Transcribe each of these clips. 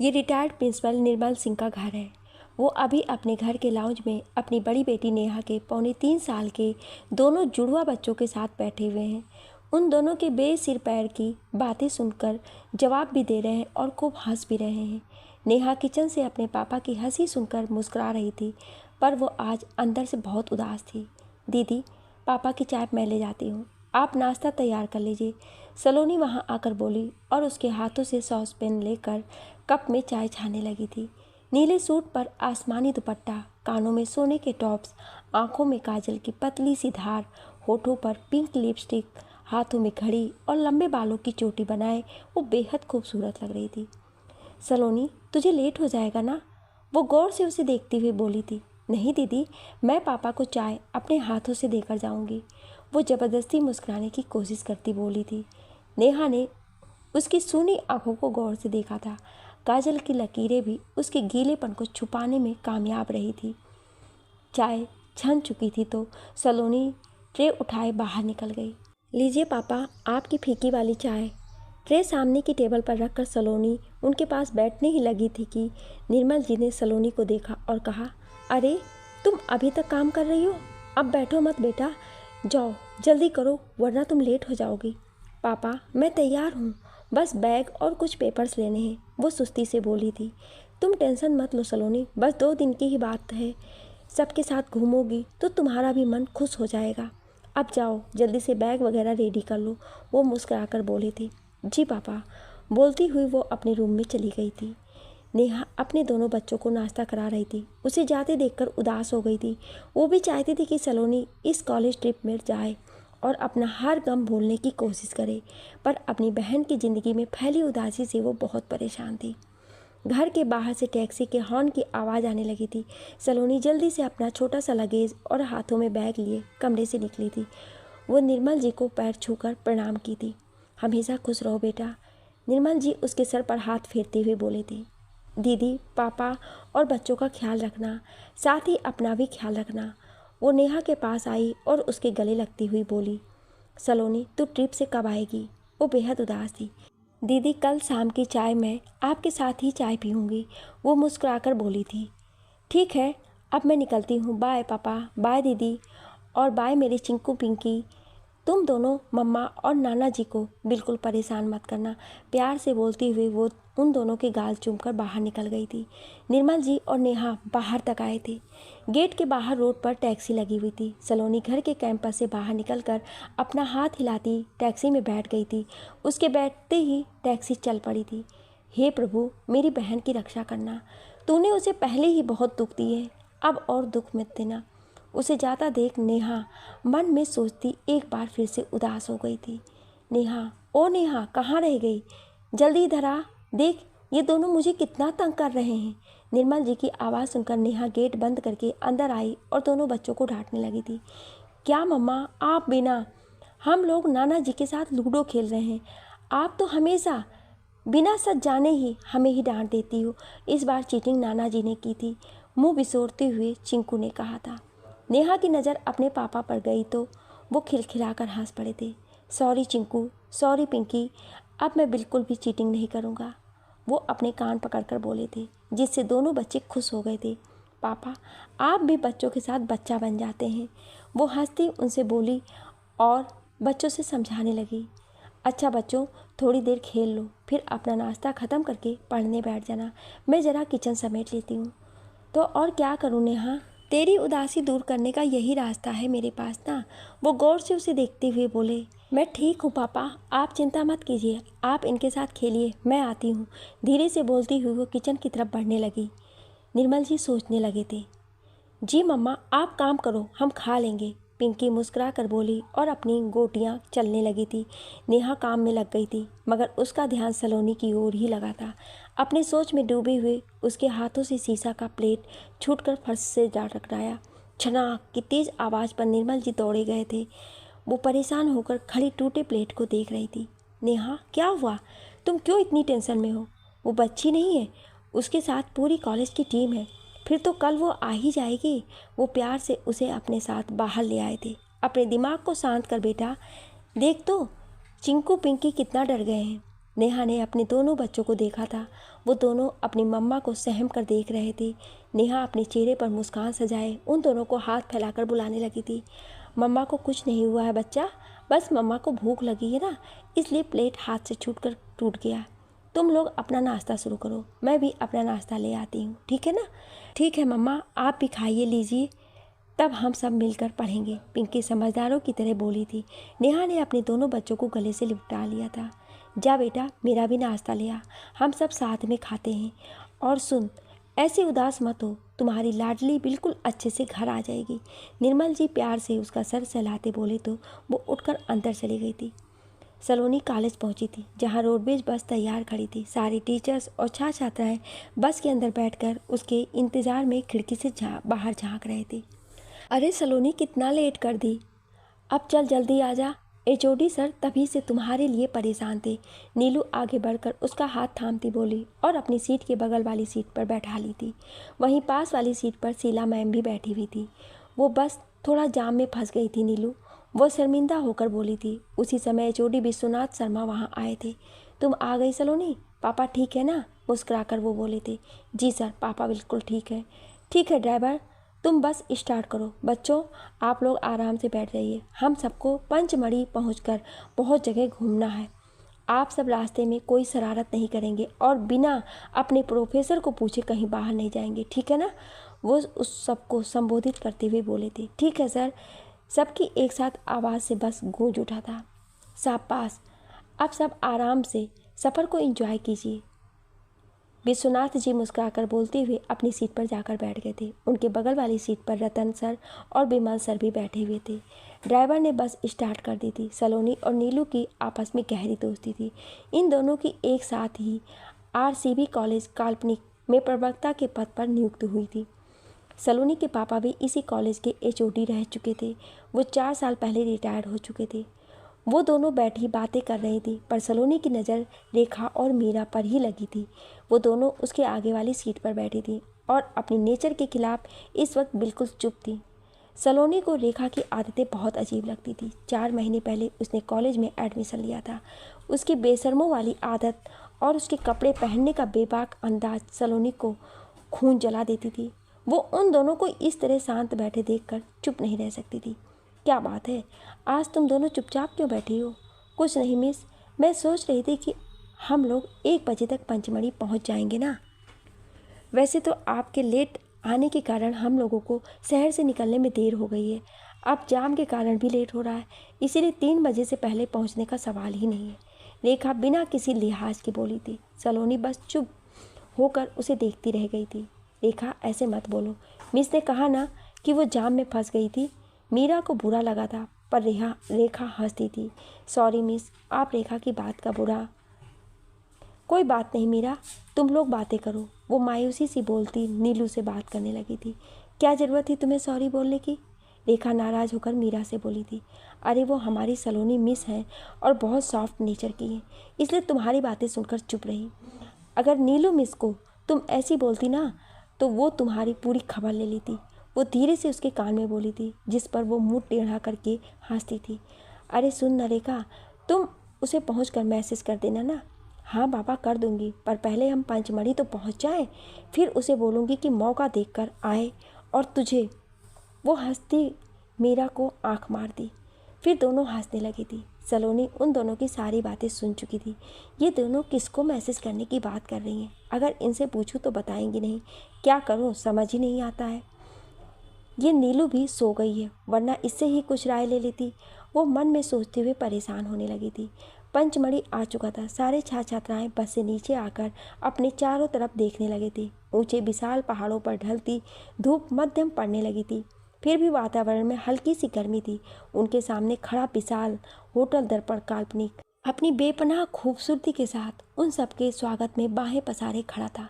ये retired principal Nirmal Singh का घर है। वो अभी अपने घर के लाउंज में अपनी बड़ी बेटी नेहा के 2.25 साल के दोनों जुड़वा बच्चों के साथ बैठे हुए हैं। उन दोनों के बेसिर पैर की बातें सुनकर जवाब भी दे रहे हैं और खूब हंस भी रहे हैं। नेहा किचन से अपने पापा की हंसी सुनकर मुस्कुरा रही थी, पर वो आज अंदर से बहुत उदास थी। दीदी, पापा की चाय मैं ले जाती हूँ, आप नाश्ता तैयार कर लीजिए, सलोनी वहाँ आकर बोली और उसके हाथों से सॉस पेन लेकर कप में चाय छाने लगी थी। नीले सूट पर आसमानी दुपट्टा, कानों में सोने के टॉप्स, आंखों में काजल की पतली सी धार, होठों पर पिंक लिपस्टिक, हाथों में घड़ी और लंबे बालों की चोटी बनाए वो बेहद खूबसूरत लग रही थी। सलोनी, तुझे लेट हो जाएगा ना? वो गौर से उसे देखती हुई बोली थी। नहीं दीदी, मैं पापा को चाय अपने हाथों से देकर जाऊंगी, वो ज़बरदस्ती मुस्कुराने की कोशिश करती बोली थी। नेहा ने उसकी सूनी आंखों को गौर से देखा था। काजल की लकीरें भी उसके गीलेपन को छुपाने में कामयाब रही थी। चाय छन चुकी थी तो सलोनी ट्रे उठाए बाहर निकल गई। लीजिए पापा, आपकी फीकी वाली चाय। ट्रे सामने की टेबल पर रखकर सलोनी उनके पास बैठने ही लगी थी कि निर्मल जी ने सलोनी को देखा और कहा, अरे तुम अभी तक काम कर रही हो? अब बैठो मत बेटा, जाओ जल्दी करो वरना तुम लेट हो जाओगी। पापा, मैं तैयार हूँ, बस बैग और कुछ पेपर्स लेने हैं, वो सुस्ती से बोली थी। तुम टेंशन मत लो सलोनी, बस 2 दिन की ही बात है, सबके साथ घूमोगी तो तुम्हारा भी मन खुश हो जाएगा। अब जाओ जल्दी से बैग वगैरह रेडी कर लो, वो मुस्कुराकर बोली थी। जी पापा, बोलती हुई वो अपने रूम में चली गई थी। नेहा अपने दोनों बच्चों को नाश्ता करा रही थी। उसे जाते देखकर उदास हो गई थी। वो भी चाहती थी कि सलोनी इस कॉलेज ट्रिप में जाए और अपना हर गम भूलने की कोशिश करे, पर अपनी बहन की ज़िंदगी में फैली उदासी से वो बहुत परेशान थी। घर के बाहर से टैक्सी के हॉर्न की आवाज़ आने लगी थी। सलोनी जल्दी से अपना छोटा सा लगेज और हाथों में बैग लिए कमरे से निकली थी। वो निर्मल जी को पैर छूकर प्रणाम की थी। हमेशा खुश रहो बेटा, निर्मल जी उसके सर पर हाथ फेरते हुए बोले थे। दीदी, पापा और बच्चों का ख्याल रखना, साथ ही अपना भी ख्याल रखना। वो नेहा के पास आई और उसके गले लगती हुई बोली, सलोनी तू ट्रिप से कब आएगी? वो बेहद उदास थी। दीदी, कल शाम की चाय मैं आपके साथ ही चाय पीऊँगी, वो मुस्कुराकर बोली थी। ठीक है, अब मैं निकलती हूँ, बाय पापा, बाय दीदी और बाय मेरे चिंकू पिंकी। तुम दोनों मम्मा और नाना जी को बिल्कुल परेशान मत करना, प्यार से बोलती हुई वो उन दोनों के गाल चूमकर बाहर निकल गई थी। निर्मल जी और नेहा बाहर तक आए थे। गेट के बाहर रोड पर टैक्सी लगी हुई थी। सलोनी घर के कैंपस से बाहर निकलकर अपना हाथ हिलाती टैक्सी में बैठ गई थी। उसके बैठते ही टैक्सी चल पड़ी थी। हे प्रभु, मेरी बहन की रक्षा करना, तूने उसे पहले ही बहुत दुख दिए, अब और दुख मत देना। उसे जाता देख नेहा मन में सोचती एक बार फिर से उदास हो गई थी। नेहा, ओ नेहा, कहाँ रह गई? जल्दी इधर आ, देख ये दोनों मुझे कितना तंग कर रहे हैं। निर्मल जी की आवाज़ सुनकर नेहा गेट बंद करके अंदर आई और दोनों बच्चों को डांटने लगी थी। क्या मम्मा, आप बिना, हम लोग नाना जी के साथ लूडो खेल रहे हैं, आप तो हमेशा बिना सच जाने ही हमें ही डांट देती हो। इस बार चीटिंग नाना जी ने की थी, मुँह बिसोरते हुए चिंकू ने कहा था। नेहा की नज़र अपने पापा पर गई तो वो खिलखिलाकर हंस पड़े थे। सॉरी चिंकू, सॉरी पिंकी, अब मैं बिल्कुल भी चीटिंग नहीं करूँगा, वो अपने कान पकड़कर बोले थे, जिससे दोनों बच्चे खुश हो गए थे। पापा, आप भी बच्चों के साथ बच्चा बन जाते हैं, वो हंसती उनसे बोली और बच्चों से समझाने लगी। अच्छा बच्चों, थोड़ी देर खेल लो, फिर अपना नाश्ता ख़त्म करके पढ़ने बैठ जाना, मैं ज़रा किचन समेट लेती हूँ। तो और क्या करूँ नेहा, तेरी उदासी दूर करने का यही रास्ता है मेरे पास ना, वो गौर से उसे देखते हुए बोले। मैं ठीक हूँ पापा, आप चिंता मत कीजिए, आप इनके साथ खेलिए, मैं आती हूँ, धीरे से बोलती हुई वो किचन की तरफ बढ़ने लगी। निर्मल जी सोचने लगे थे। जी मम्मा, आप काम करो, हम खा लेंगे, पिंकी मुस्कुरा कर बोली और अपनी गोटियाँ चलने लगी थी। नेहा काम में लग गई थी, मगर उसका ध्यान सलोनी की ओर ही लगा था। अपनी सोच में डूबे हुए उसके हाथों से शीशा का प्लेट छूटकर फर्श से जा टकराया। छनाक की तेज़ आवाज़ पर निर्मल जी दौड़े गए थे। वो परेशान होकर खड़ी टूटे प्लेट को देख रही थी। नेहा, क्या हुआ? तुम क्यों इतनी टेंशन में हो? वो बच्ची नहीं है, उसके साथ पूरी कॉलेज की टीम है, फिर तो कल वो आ ही जाएगी। वो प्यार से उसे अपने साथ बाहर ले आए थे। अपने दिमाग को शांत कर बेटा, देख तो चिंकू पिंकी कितना डर गए हैं। नेहा ने अपने दोनों बच्चों को देखा था। वो दोनों अपनी मम्मा को सहम कर देख रहे थे। नेहा अपने चेहरे पर मुस्कान सजाए उन दोनों को हाथ फैलाकर बुलाने लगी थी। मम्मा को कुछ नहीं हुआ है बच्चा, बस मम्मा को भूख लगी है ना, इसलिए प्लेट हाथ से छूटकर टूट गया। तुम लोग अपना नाश्ता शुरू करो, मैं भी अपना नाश्ता ले आती हूँ, ठीक है ना? ठीक है मम्मा, आप भी खाइए लीजिए, तब हम सब मिलकर पढ़ेंगे, पिंकी समझदारों की तरह बोली थी। नेहा ने अपने दोनों बच्चों को गले से लिपटा लिया था। जा बेटा, मेरा भी नाश्ता ले आ, हम सब साथ में खाते हैं। और सुन, ऐसी उदास मत हो, तुम्हारी लाडली बिल्कुल अच्छे से घर आ जाएगी। निर्मल जी प्यार से उसका सर सहलाते बोले तो वो उठकर अंदर चली गई थी। सलोनी कॉलेज पहुंची थी, जहां रोडवेज बस तैयार खड़ी थी। सारी टीचर्स और छात्र छात्राएं बस के अंदर बैठकर उसके इंतजार में खिड़की से बाहर झांक रहे थे। अरे सलोनी, कितना लेट कर दी, अब चल जल्दी आ जा। एचओडी सर तभी से तुम्हारे लिए परेशान थे। नीलू आगे बढ़कर उसका हाथ थामती बोली और अपनी सीट के बगल वाली सीट पर बैठा ली थी। वहीं पास वाली सीट पर शीला मैम भी बैठी हुई थी। वो बस थोड़ा जाम में फंस गई थी नीलू, वो शर्मिंदा होकर बोली थी। उसी समय एचओडी विश्वनाथ शर्मा वहाँ आए थे। तुम आ गई सलोनी, पापा ठीक है ना? मुस्कुराकर वो बोले थे। जी सर, पापा बिल्कुल ठीक है। ठीक है ड्राइवर, तुम बस स्टार्ट करो। बच्चों, आप लोग आराम से बैठ जाइए, हम सबको पंचमढ़ी पहुंचकर बहुत जगह घूमना है। आप सब रास्ते में कोई शरारत नहीं करेंगे और बिना अपने प्रोफेसर को पूछे कहीं बाहर नहीं जाएंगे, ठीक है ना? वो उस सबको संबोधित करते हुए बोले थे। ठीक है सर, सबकी एक साथ आवाज़ से बस गूंज उठा था। शाबाश, अब सब आराम से सफ़र को एंजॉय कीजिए। विश्वनाथ जी मुस्कुराकर बोलते हुए अपनी सीट पर जाकर बैठ गए थे। उनके बगल वाली सीट पर रतन सर और बिमल सर भी बैठे हुए थे। ड्राइवर ने बस स्टार्ट कर दी थी। सलोनी और नीलू की आपस में गहरी दोस्ती थी। इन दोनों की एक साथ ही आरसीबी कॉलेज काल्पनिक में प्रवक्ता के पद पर नियुक्त हुई थी। सलोनी के पापा भी इसी कॉलेज के एचओडी रह चुके थे। वो 4 साल पहले रिटायर हो चुके थे। वो दोनों बैठी बातें कर रही थी, पर सलोनी की नज़र रेखा और मीरा पर ही लगी थी। वो दोनों उसके आगे वाली सीट पर बैठी थी और अपनी नेचर के खिलाफ इस वक्त बिल्कुल चुप थी। सलोनी को रेखा की आदतें बहुत अजीब लगती थी। 4 महीने पहले उसने कॉलेज में एडमिशन लिया था। उसकी बेशर्मों वाली आदत और उसके कपड़े पहनने का बेबाक अंदाज सलोनी को खून जला देती थी। वो उन दोनों को इस तरह शांत बैठे देखकर चुप नहीं रह सकती थी। क्या बात है, आज तुम दोनों चुपचाप क्यों बैठी हो? कुछ नहीं मिस, मैं सोच रही थी कि हम लोग 1 बजे तक पंचमढ़ी पहुंच जाएंगे ना। वैसे तो आपके लेट आने के कारण हम लोगों को शहर से निकलने में देर हो गई है। अब जाम के कारण भी लेट हो रहा है, इसीलिए 3 बजे से पहले पहुंचने का सवाल ही नहीं है। रेखा बिना किसी लिहाज की बोली थी। सलोनी बस चुप होकर उसे देखती रह गई थी। रेखा, ऐसे मत बोलो, मिस ने कहा ना कि वो जाम में फंस गई थी। मीरा को बुरा लगा था, पर रेखा हंसती थी। सॉरी मिस, आप रेखा की बात का बुरा। कोई बात नहीं मीरा, तुम लोग बातें करो। वो मायूसी सी बोलती नीलू से बात करने लगी थी। क्या ज़रूरत थी तुम्हें सॉरी बोलने की? रेखा नाराज़ होकर मीरा से बोली थी। अरे वो हमारी सलोनी मिस हैं और बहुत सॉफ्ट नेचर की हैं, इसलिए तुम्हारी बातें सुनकर चुप रही। अगर नीलू मिस को तुम ऐसी बोलती ना तो वो तुम्हारी पूरी खबर ले लेती। वो धीरे से उसके कान में बोली थी, जिस पर वो मुंह टेढ़ा करके हंसती थी। अरे सुन न रेखा, तुम उसे पहुंचकर मैसेज कर देना ना। हाँ बाबा, कर दूंगी, पर पहले हम पंचमढ़ी तो पहुंच जाएं, फिर उसे बोलूँगी कि मौका देखकर आए और तुझे। वो हंसती मीरा को आंख मार दी। फिर दोनों हंसने लगी थी। सलोनी उन दोनों की सारी बातें सुन चुकी थी। ये दोनों किसको मैसेज करने की बात कर रही हैं? अगर इनसे पूछूं तो बताएंगी नहीं। क्या करूं, समझ ही नहीं आता है। ये नीलू भी सो गई है, वरना इससे ही कुछ राय ले लेती। वो मन में सोचते हुए परेशान होने लगी थी। पंचमढ़ी आ चुका था। सारे छात्र छात्राएं बस से नीचे आकर अपने चारों तरफ देखने लगे थे। ऊंचे विशाल पहाड़ों पर ढलती धूप मध्यम पड़ने लगी थी, फिर भी वातावरण में हल्की सी गर्मी थी। उनके सामने खड़ा विशाल होटल दर्पण काल्पनिक अपनी बेपनाह खूबसूरती के साथ उन सबके स्वागत में बाहें पसारे खड़ा था।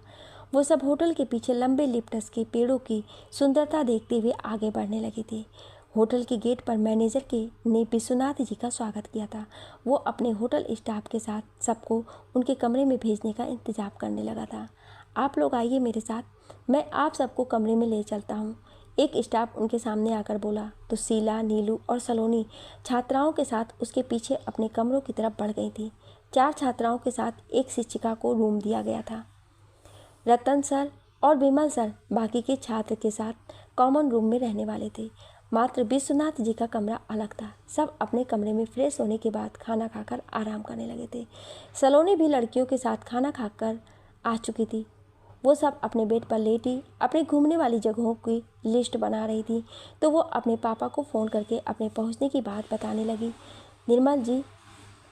वो सब होटल के पीछे लंबे लिप्टस के पेड़ों की सुंदरता देखते हुए आगे बढ़ने लगे थे। होटल के गेट पर मैनेजर ने विश्वनाथ जी का स्वागत किया था। वो अपने होटल स्टाफ के साथ सबको उनके कमरे में भेजने का इंतजाम करने लगा था। आप लोग आइए मेरे साथ, मैं आप सबको कमरे में ले चलता हूँ, एक स्टाफ उनके सामने आकर बोला। तो शीला, नीलू और सलोनी छात्राओं के साथ उसके पीछे अपने कमरों की तरफ बढ़ गई थी। 4 छात्राओं के साथ एक शिक्षिका को रूम दिया गया था। रतन सर और विमल सर बाकी के छात्र के साथ कॉमन रूम में रहने वाले थे। मात्र विश्वनाथ जी का कमरा अलग था। सब अपने कमरे में फ्रेश होने के बाद खाना खाकर आराम करने लगे थे। सलोनी भी लड़कियों के साथ खाना खाकर आ चुकी थी। वो सब अपने बेड पर लेटी अपने घूमने वाली जगहों की लिस्ट बना रही थी, तो वो अपने पापा को फ़ोन करके अपने पहुंचने की बात बताने लगी। निर्मल जी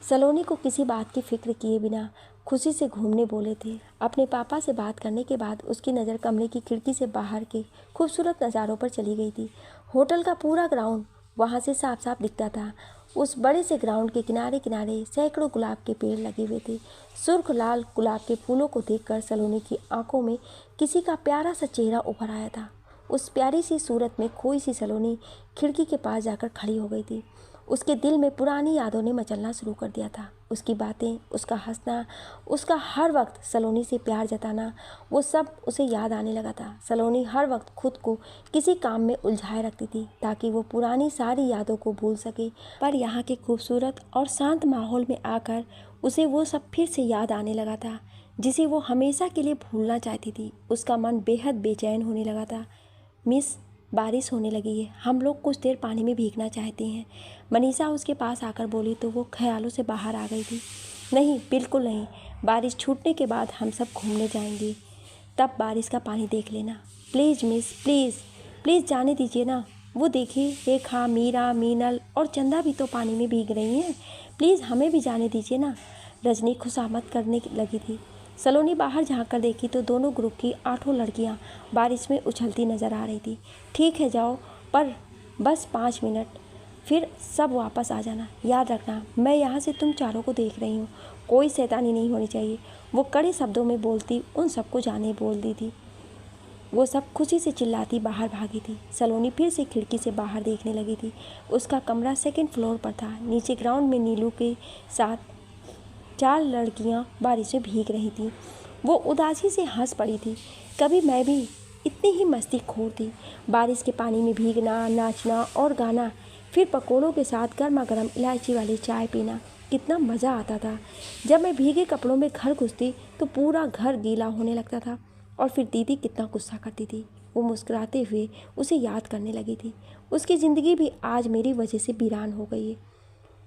सलोनी को किसी बात की फिक्र किए बिना खुशी से घूमने बोले थे। अपने पापा से बात करने के बाद उसकी नज़र कमरे की खिड़की से बाहर के खूबसूरत नज़ारों पर चली गई थी। होटल का पूरा ग्राउंड वहाँ से साफ साफ दिखता था। उस बड़े से ग्राउंड के किनारे किनारे सैकड़ों गुलाब के पेड़ लगे हुए थे। सुर्ख लाल गुलाब के फूलों को देखकर सलोनी की आंखों में किसी का प्यारा सा चेहरा उभर आया था। उस प्यारी सी सूरत में खोई सी सलोनी खिड़की के पास जाकर खड़ी हो गई थी। उसके दिल में पुरानी यादों ने मचलना शुरू कर दिया था। उसकी बातें, उसका हंसना, उसका हर वक्त सलोनी से प्यार जताना, वो सब उसे याद आने लगा था। सलोनी हर वक्त खुद को किसी काम में उलझाए रखती थी ताकि वो पुरानी सारी यादों को भूल सके, पर यहाँ के खूबसूरत और शांत माहौल में आकर उसे वो सब फिर से याद आने लगा था जिसे वो हमेशा के लिए भूलना चाहती थी। उसका मन बेहद बेचैन होने लगा था। मिस, बारिश होने लगी है, हम लोग कुछ देर पानी में भीगना चाहते हैं। मनीषा उसके पास आकर बोली तो वो ख्यालों से बाहर आ गई थी। नहीं, बिल्कुल नहीं, बारिश छूटने के बाद हम सब घूमने जाएंगे, तब बारिश का पानी देख लेना। प्लीज़ मिस, प्लीज़ प्लीज़ जाने दीजिए ना। वो देखिए, रेखा, मीरा, मीनल और चंदा भी तो पानी में भीग रही हैं। प्लीज़ हमें भी जाने दीजिए ना। रजनी खुशामद करने लगी थी। सलोनी बाहर झांक कर देखी तो दोनों ग्रुप की 8 लड़कियां बारिश में उछलती नजर आ रही थी। ठीक है, जाओ, पर बस 5 मिनट, फिर सब वापस आ जाना। याद रखना, मैं यहाँ से तुम चारों को देख रही हूँ, कोई शैतानी नहीं होनी चाहिए। वो कड़े शब्दों में बोलती उन सबको जाने बोल दी थी। वो सब खुशी से चिल्लाती बाहर भागी थी। सलोनी फिर से खिड़की से बाहर देखने लगी थी। उसका कमरा 2nd फ्लोर पर था। नीचे ग्राउंड में नीलू के साथ 4 लड़कियां बारिश में भीग रही थीं। वो उदासी से हंस पड़ी थी। कभी मैं भी इतनी ही मस्तीखोर थी। बारिश के पानी में भीगना, नाचना और गाना, फिर पकोड़ों के साथ गर्मा गर्म इलायची वाली चाय पीना, कितना मज़ा आता था। जब मैं भीगे कपड़ों में घर घुसती तो पूरा घर गीला होने लगता था। और फिर दीदी कितना गुस्सा करती थी। वो मुस्कुराते हुए उसे याद करने लगी थी। उसकी ज़िंदगी भी आज मेरी वजह से वीरान हो गई है।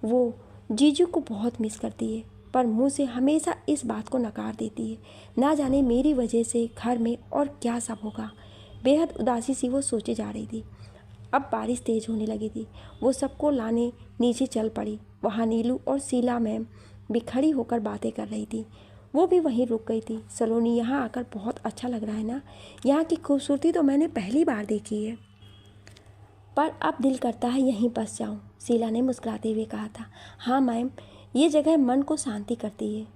वो जीजू को बहुत मिस करती है, पर मुंह से हमेशा इस बात को नकार देती है। ना जाने मेरी वजह से घर में और क्या सब होगा। बेहद उदासी सी वो सोचे जा रही थी। अब बारिश तेज होने लगी थी। वो सबको लाने नीचे चल पड़ी। वहाँ नीलू और शीला मैम भी खड़ी होकर बातें कर रही थी। वो भी वहीं रुक गई थी। सलोनी, यहाँ आकर बहुत अच्छा लग रहा है ना? यहाँ की खूबसूरती तो मैंने पहली बार देखी है, पर अब दिल करता है यहीं बस जाऊँ, शीला ने मुस्कुराते हुए कहा था। हाँ मैम, ये जगह मन को शांति करती है,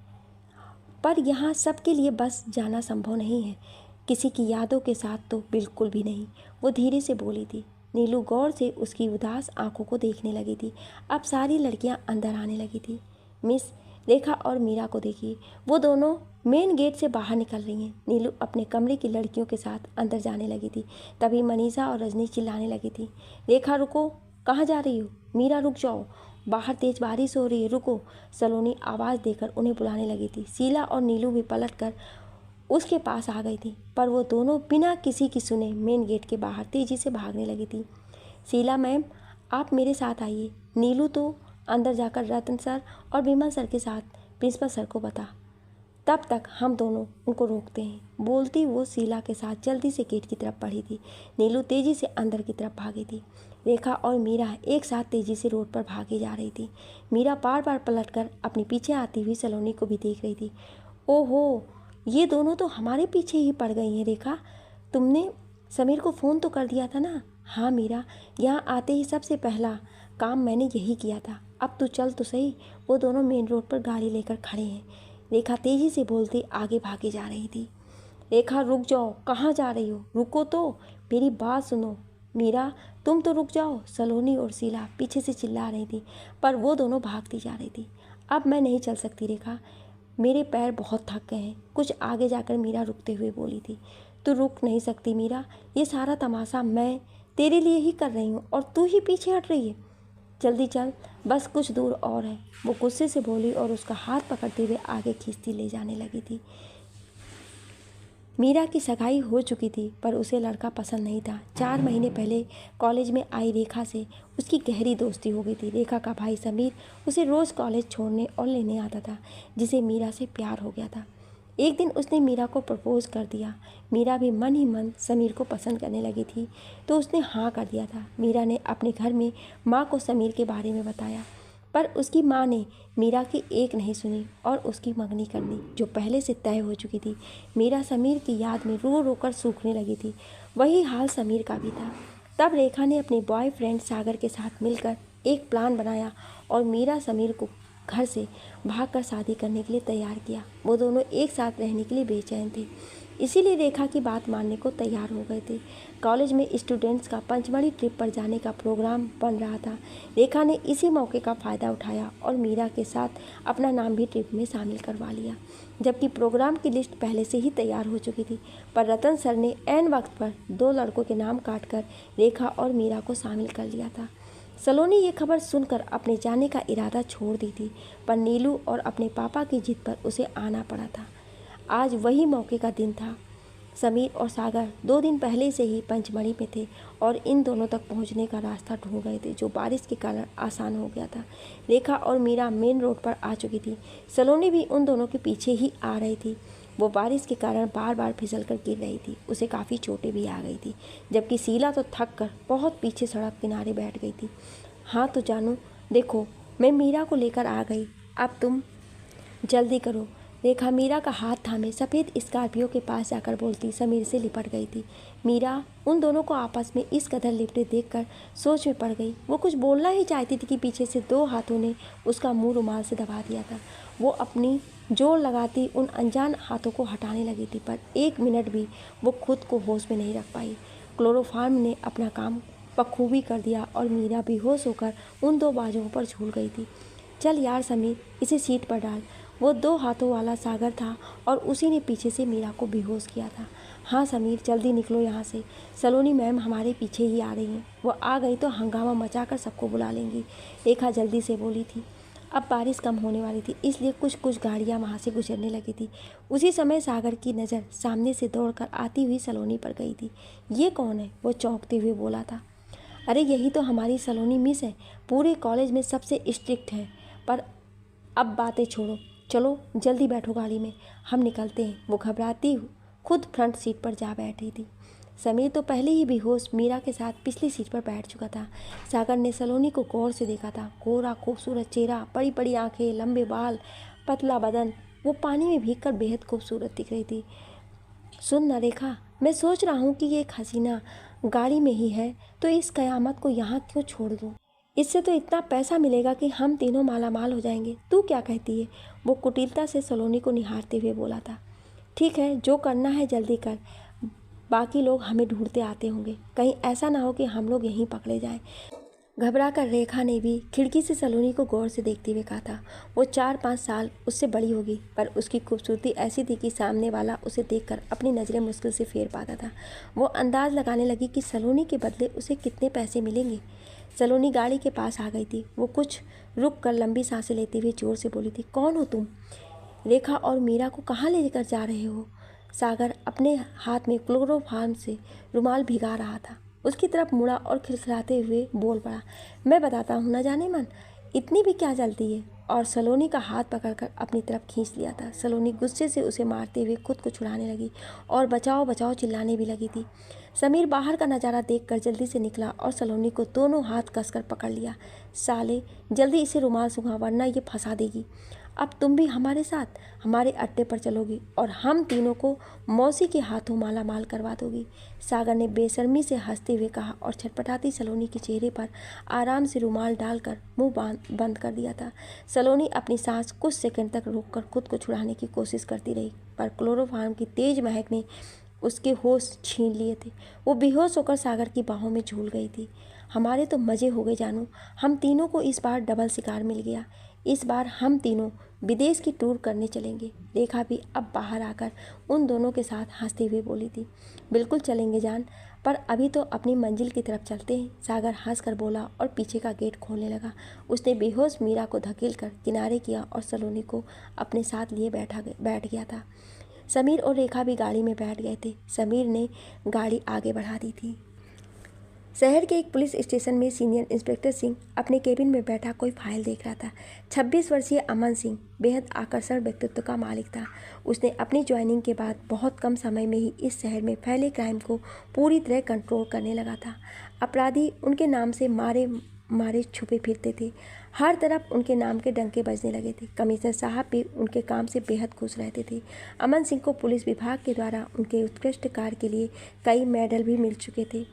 पर यहाँ सबके लिए बस जाना संभव नहीं है। किसी की यादों के साथ तो बिल्कुल भी नहीं, वो धीरे से बोली थी। नीलू गौर से उसकी उदास आंखों को देखने लगी थी। अब सारी लड़कियां अंदर आने लगी थी। मिस, रेखा और मीरा को देखिए, वो दोनों मेन गेट से बाहर निकल रही हैं। नीलू अपने कमरे की लड़कियों के साथ अंदर जाने लगी थी। तभी मनीषा और रजनी चिल्लाने लगी थी। रेखा रुको, कहाँ जा रही हो? मीरा रुक जाओ, बाहर तेज बारिश हो रही है, रुको। सलोनी आवाज़ देकर उन्हें बुलाने लगी थी। शीला और नीलू भी पलटकर उसके पास आ गई थी, पर वो दोनों बिना किसी की सुने मेन गेट के बाहर तेजी से भागने लगी थी। शीला मैम, आप मेरे साथ आइए। नीलू तो अंदर जाकर रतन सर और विमल सर के साथ प्रिंसिपल सर को बता, तब तक हम दोनों उनको रोकते हैं। बोलती वो शीला के साथ जल्दी से गेट की तरफ बढ़ी थी। नीलू तेजी से अंदर की तरफ भागी थी। रेखा और मीरा एक साथ तेजी से रोड पर भागी जा रही थी। मीरा बार बार पलटकर अपने पीछे आती हुई सलोनी को भी देख रही थी। ओहो, ये दोनों तो हमारे पीछे ही पड़ गई हैं। रेखा, तुमने समीर को फ़ोन तो कर दिया था ना? हाँ मीरा, यहाँ आते ही सबसे पहला काम मैंने यही किया था। अब तू चल तो सही। वो दोनों मेन रोड पर गाड़ी लेकर खड़े हैं। रेखा तेजी से बोलती आगे भागी जा रही थी। रेखा रुक जाओ, कहाँ जा रही हो? रुको तो, मेरी बात सुनो। मीरा, तुम तो रुक जाओ। सलोनी और शीला पीछे से चिल्ला रही थी, पर वो दोनों भागती जा रही थी। अब मैं नहीं चल सकती रेखा, मेरे पैर बहुत थक गए हैं। कुछ आगे जाकर मीरा रुकते हुए बोली थी। तू रुक नहीं सकती मीरा, ये सारा तमाशा मैं तेरे लिए ही कर रही हूँ और तू ही पीछे हट रही है। जल्दी चल, बस कुछ दूर और है, वो गुस्से से बोली और उसका हाथ पकड़ते हुए आगे खींचती ले जाने लगी थी। मीरा की सगाई हो चुकी थी पर उसे लड़का पसंद नहीं था। 4 महीने पहले कॉलेज में आई रेखा से उसकी गहरी दोस्ती हो गई थी। रेखा का भाई समीर उसे रोज़ कॉलेज छोड़ने और लेने आता था, जिसे मीरा से प्यार हो गया था। एक दिन उसने मीरा को प्रपोज़ कर दिया। मीरा भी मन ही मन समीर को पसंद करने लगी थी तो उसने हाँ कर दिया था। मीरा ने अपने घर में माँ को समीर के बारे में बताया, पर उसकी माँ ने मीरा की एक नहीं सुनी और उसकी मंगनी कर दी, जो पहले से तय हो चुकी थी। मीरा समीर की याद में रो रो कर सूखने लगी थी। वही हाल समीर का भी था। तब रेखा ने अपने बॉयफ्रेंड सागर के साथ मिलकर एक प्लान बनाया और मीरा समीर को घर से भागकर शादी करने के लिए तैयार किया। वो दोनों एक साथ रहने के लिए बेचैन थे, इसीलिए रेखा की बात मानने को तैयार हो गए थे। कॉलेज में स्टूडेंट्स का पंचमढ़ी ट्रिप पर जाने का प्रोग्राम बन रहा था। रेखा ने इसी मौके का फ़ायदा उठाया और मीरा के साथ अपना नाम भी ट्रिप में शामिल करवा लिया, जबकि प्रोग्राम की लिस्ट पहले से ही तैयार हो चुकी थी। पर रतन सर ने ऐन वक्त पर 2 लड़कों के नाम काटकर रेखा और मीरा को शामिल कर लिया था। सलोनी ये खबर सुनकर अपने जाने का इरादा छोड़ दी थी, पर नीलू और अपने पापा की जिद पर उसे आना पड़ा था। आज वही मौके का दिन था। समीर और सागर 2 दिन पहले से ही पंचमढ़ी में थे और इन दोनों तक पहुंचने का रास्ता ढूंढ गए थे, जो बारिश के कारण आसान हो गया था। रेखा और मीरा मेन रोड पर आ चुकी थी। सलोनी भी उन दोनों के पीछे ही आ रही थी। वो बारिश के कारण बार बार फिसल कर गिर रही थी। उसे काफ़ी चोटें भी आ गई थी, जबकि शीला तो थक कर बहुत पीछे सड़क किनारे बैठ गई थी। हाँ तो जानू, देखो मैं मीरा को लेकर आ गई, अब तुम जल्दी करो। रेखा मीरा का हाथ थामे सफ़ेद स्कॉर्पियो के पास जाकर बोलती समीर से लिपट गई थी। मीरा उन दोनों को आपस में इस कदर लिपटे देखकर सोच में पड़ गई। वो कुछ बोलना ही चाहती थी कि पीछे से 2 हाथों ने उसका मुंह रुमाल से दबा दिया था। वो अपनी जोर लगाती उन अनजान हाथों को हटाने लगी थी, पर 1 मिनट भी वो खुद को होश में नहीं रख पाई। क्लोरोफार्म ने अपना काम बखूबी कर दिया और मीरा बेहोश होकर उन 2 बाजुओं पर झूल गई थी। चल यार समीर, इसे सीट पर डाल। वो 2 हाथों वाला सागर था और उसी ने पीछे से मीरा को बेहोश किया था। हाँ समीर, जल्दी निकलो यहाँ से, सलोनी मैम हमारे पीछे ही आ रही हैं। वो आ गई तो हंगामा मचाकर सबको बुला लेंगी, रेखा जल्दी से बोली थी। अब बारिश कम होने वाली थी, इसलिए कुछ कुछ गाड़ियाँ वहाँ से गुजरने लगी थी। उसी समय सागर की नज़र सामने से दौड़कर आती हुई सलोनी पर गई थी। ये कौन है? वो चौंकते हुए बोला था। अरे यही तो हमारी सलोनी मिस है, पूरे कॉलेज में सबसे स्ट्रिक्ट है। पर अब बातें छोड़ो, चलो जल्दी बैठो गाड़ी में, हम निकलते हैं। वो घबराती खुद फ्रंट सीट पर जा बैठी थी। समीर तो पहले ही बेहोश मीरा के साथ पिछली सीट पर बैठ चुका था। सागर ने सलोनी को गौर से देखा था। गोरा खूबसूरत चेहरा, बड़ी बड़ी आंखें, लंबे बाल, पतला बदन। वो पानी में भीगकर बेहद खूबसूरत दिख रही थी। सुन न रेखा, मैं सोच रहा हूँ कि ये एक हसीना गाड़ी में ही है तो इस कयामत को यहाँ क्यों छोड़ दूँ? इससे तो इतना पैसा मिलेगा कि हम तीनों मालामाल हो जाएंगे। तू क्या कहती है? वो कुटिलता से सलोनी को निहारते हुए बोला था। ठीक है, जो करना है जल्दी कर, बाकी लोग हमें ढूंढते आते होंगे, कहीं ऐसा ना हो कि हम लोग यहीं पकड़े जाएं। घबरा कर रेखा ने भी खिड़की से सलोनी को गौर से देखते हुए कहा था। वो 4-5 साल उससे बड़ी होगी, पर उसकी खूबसूरती ऐसी थी कि सामने वाला उसे देखकर अपनी नज़रें मुश्किल से फेर पाता था। वो अंदाज लगाने लगी कि सलोनी के बदले उसे कितने पैसे मिलेंगे। सलोनी गाड़ी के पास आ गई थी। वो कुछ रुक कर लंबी सांसें लेते हुए जोर से बोली थी, कौन हो तुम? रेखा और मीरा को कहाँ लेकर जा रहे हो? सागर अपने हाथ में क्लोरोफार्म से रुमाल भिगा रहा था। उसकी तरफ मुड़ा और खिलखिलाते हुए बोल पड़ा, मैं बताता हूँ न जाने मन, इतनी भी क्या जल्दी है? और सलोनी का हाथ पकड़कर अपनी तरफ खींच लिया था। सलोनी गुस्से से उसे मारते हुए खुद को छुड़ाने लगी और बचाओ बचाओ चिल्लाने भी लगी थी। समीर बाहर का नज़ारा देखकर जल्दी से निकला और सलोनी को दोनों हाथ कसकर पकड़ लिया। साले, जल्दी इसे रुमाल सूंघा वरना ये फंसा देगी। अब तुम भी हमारे साथ हमारे अड्डे पर चलोगी और हम तीनों को मौसी के हाथों माला माल करवा दोगी। सागर ने बेशर्मी से हंसते हुए कहा और छटपटाती सलोनी के चेहरे पर आराम से रुमाल डालकर मुंह बंद कर दिया था। सलोनी अपनी सांस कुछ सेकंड तक रोककर खुद को छुड़ाने की कोशिश करती रही, पर क्लोरोफार्म की तेज महक ने उसके होश छीन लिए थे। वो बेहोश होकर सागर की बाहों में झूल गई थी। हमारे तो मज़े हो गए जानू, हम तीनों को इस बार डबल शिकार मिल गया। इस बार हम तीनों विदेश की टूर करने चलेंगे। रेखा भी अब बाहर आकर उन दोनों के साथ हंसते हुए बोली थी, बिल्कुल चलेंगे जान, पर अभी तो अपनी मंजिल की तरफ चलते हैं, सागर हंसकर बोला और पीछे का गेट खोलने लगा। उसने बेहोश मीरा को धकेलकर किनारे किया और सलोनी को अपने साथ लिए बैठ गया था। समीर और रेखा भी गाड़ी में बैठ गए थे। समीर ने गाड़ी आगे बढ़ा दी थी। शहर के एक पुलिस स्टेशन में सीनियर इंस्पेक्टर सिंह अपने केबिन में बैठा कोई फाइल देख रहा था। 26 वर्षीय अमन सिंह बेहद आकर्षक व्यक्तित्व का मालिक था। उसने अपनी ज्वाइनिंग के बाद बहुत कम समय में ही इस शहर में फैले क्राइम को पूरी तरह कंट्रोल करने लगा था। अपराधी उनके नाम से मारे छुपे फिरते थे। हर तरफ उनके नाम के डंके बजने लगे थे। कमिश्नर साहब भी उनके काम से बेहद खुश रहते थे। अमन सिंह को पुलिस विभाग के द्वारा उनके उत्कृष्ट कार्य के लिए कई मेडल भी मिल चुके थे।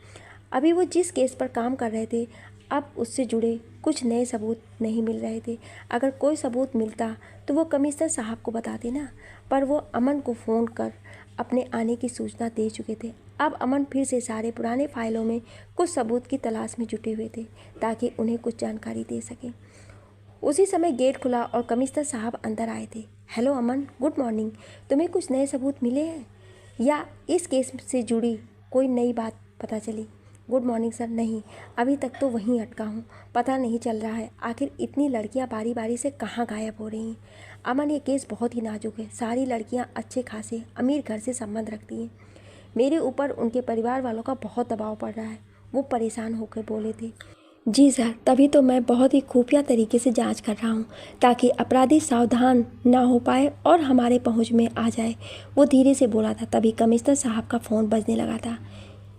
अभी वो जिस केस पर काम कर रहे थे, अब उससे जुड़े कुछ नए सबूत नहीं मिल रहे थे। अगर कोई सबूत मिलता तो वो कमिश्नर साहब को बताते ना, पर वो अमन को फ़ोन कर अपने आने की सूचना दे चुके थे। अब अमन फिर से सारे पुराने फाइलों में कुछ सबूत की तलाश में जुटे हुए थे ताकि उन्हें कुछ जानकारी दे सकें। उसी समय गेट खुला और कमिश्नर साहब अंदर आए थे। हेलो अमन, गुड मॉर्निंग। तुम्हें कुछ नए सबूत मिले हैं या इस केस से जुड़ी कोई नई बात पता चली? Good morning sir. नहीं, अभी तक तो वहीं अटका हूँ। पता नहीं चल रहा है आखिर इतनी लड़कियाँ बारी बारी से कहाँ गायब हो रही हैं। अमन, ये केस बहुत ही नाजुक है। सारी लड़कियाँ अच्छे खासे अमीर घर से संबंध रखती हैं। मेरे ऊपर उनके परिवार वालों का बहुत दबाव पड़ रहा है, वो परेशान होकर बोले थे। जी सर, तभी तो मैं बहुत ही खुफिया तरीके से जांच कर रहा हूँ ताकि अपराधी सावधान ना हो पाए और हमारे पहुँच में आ जाए, वो धीरे से बोला था। तभी कमिश्नर साहब का फ़ोन बजने लगा था।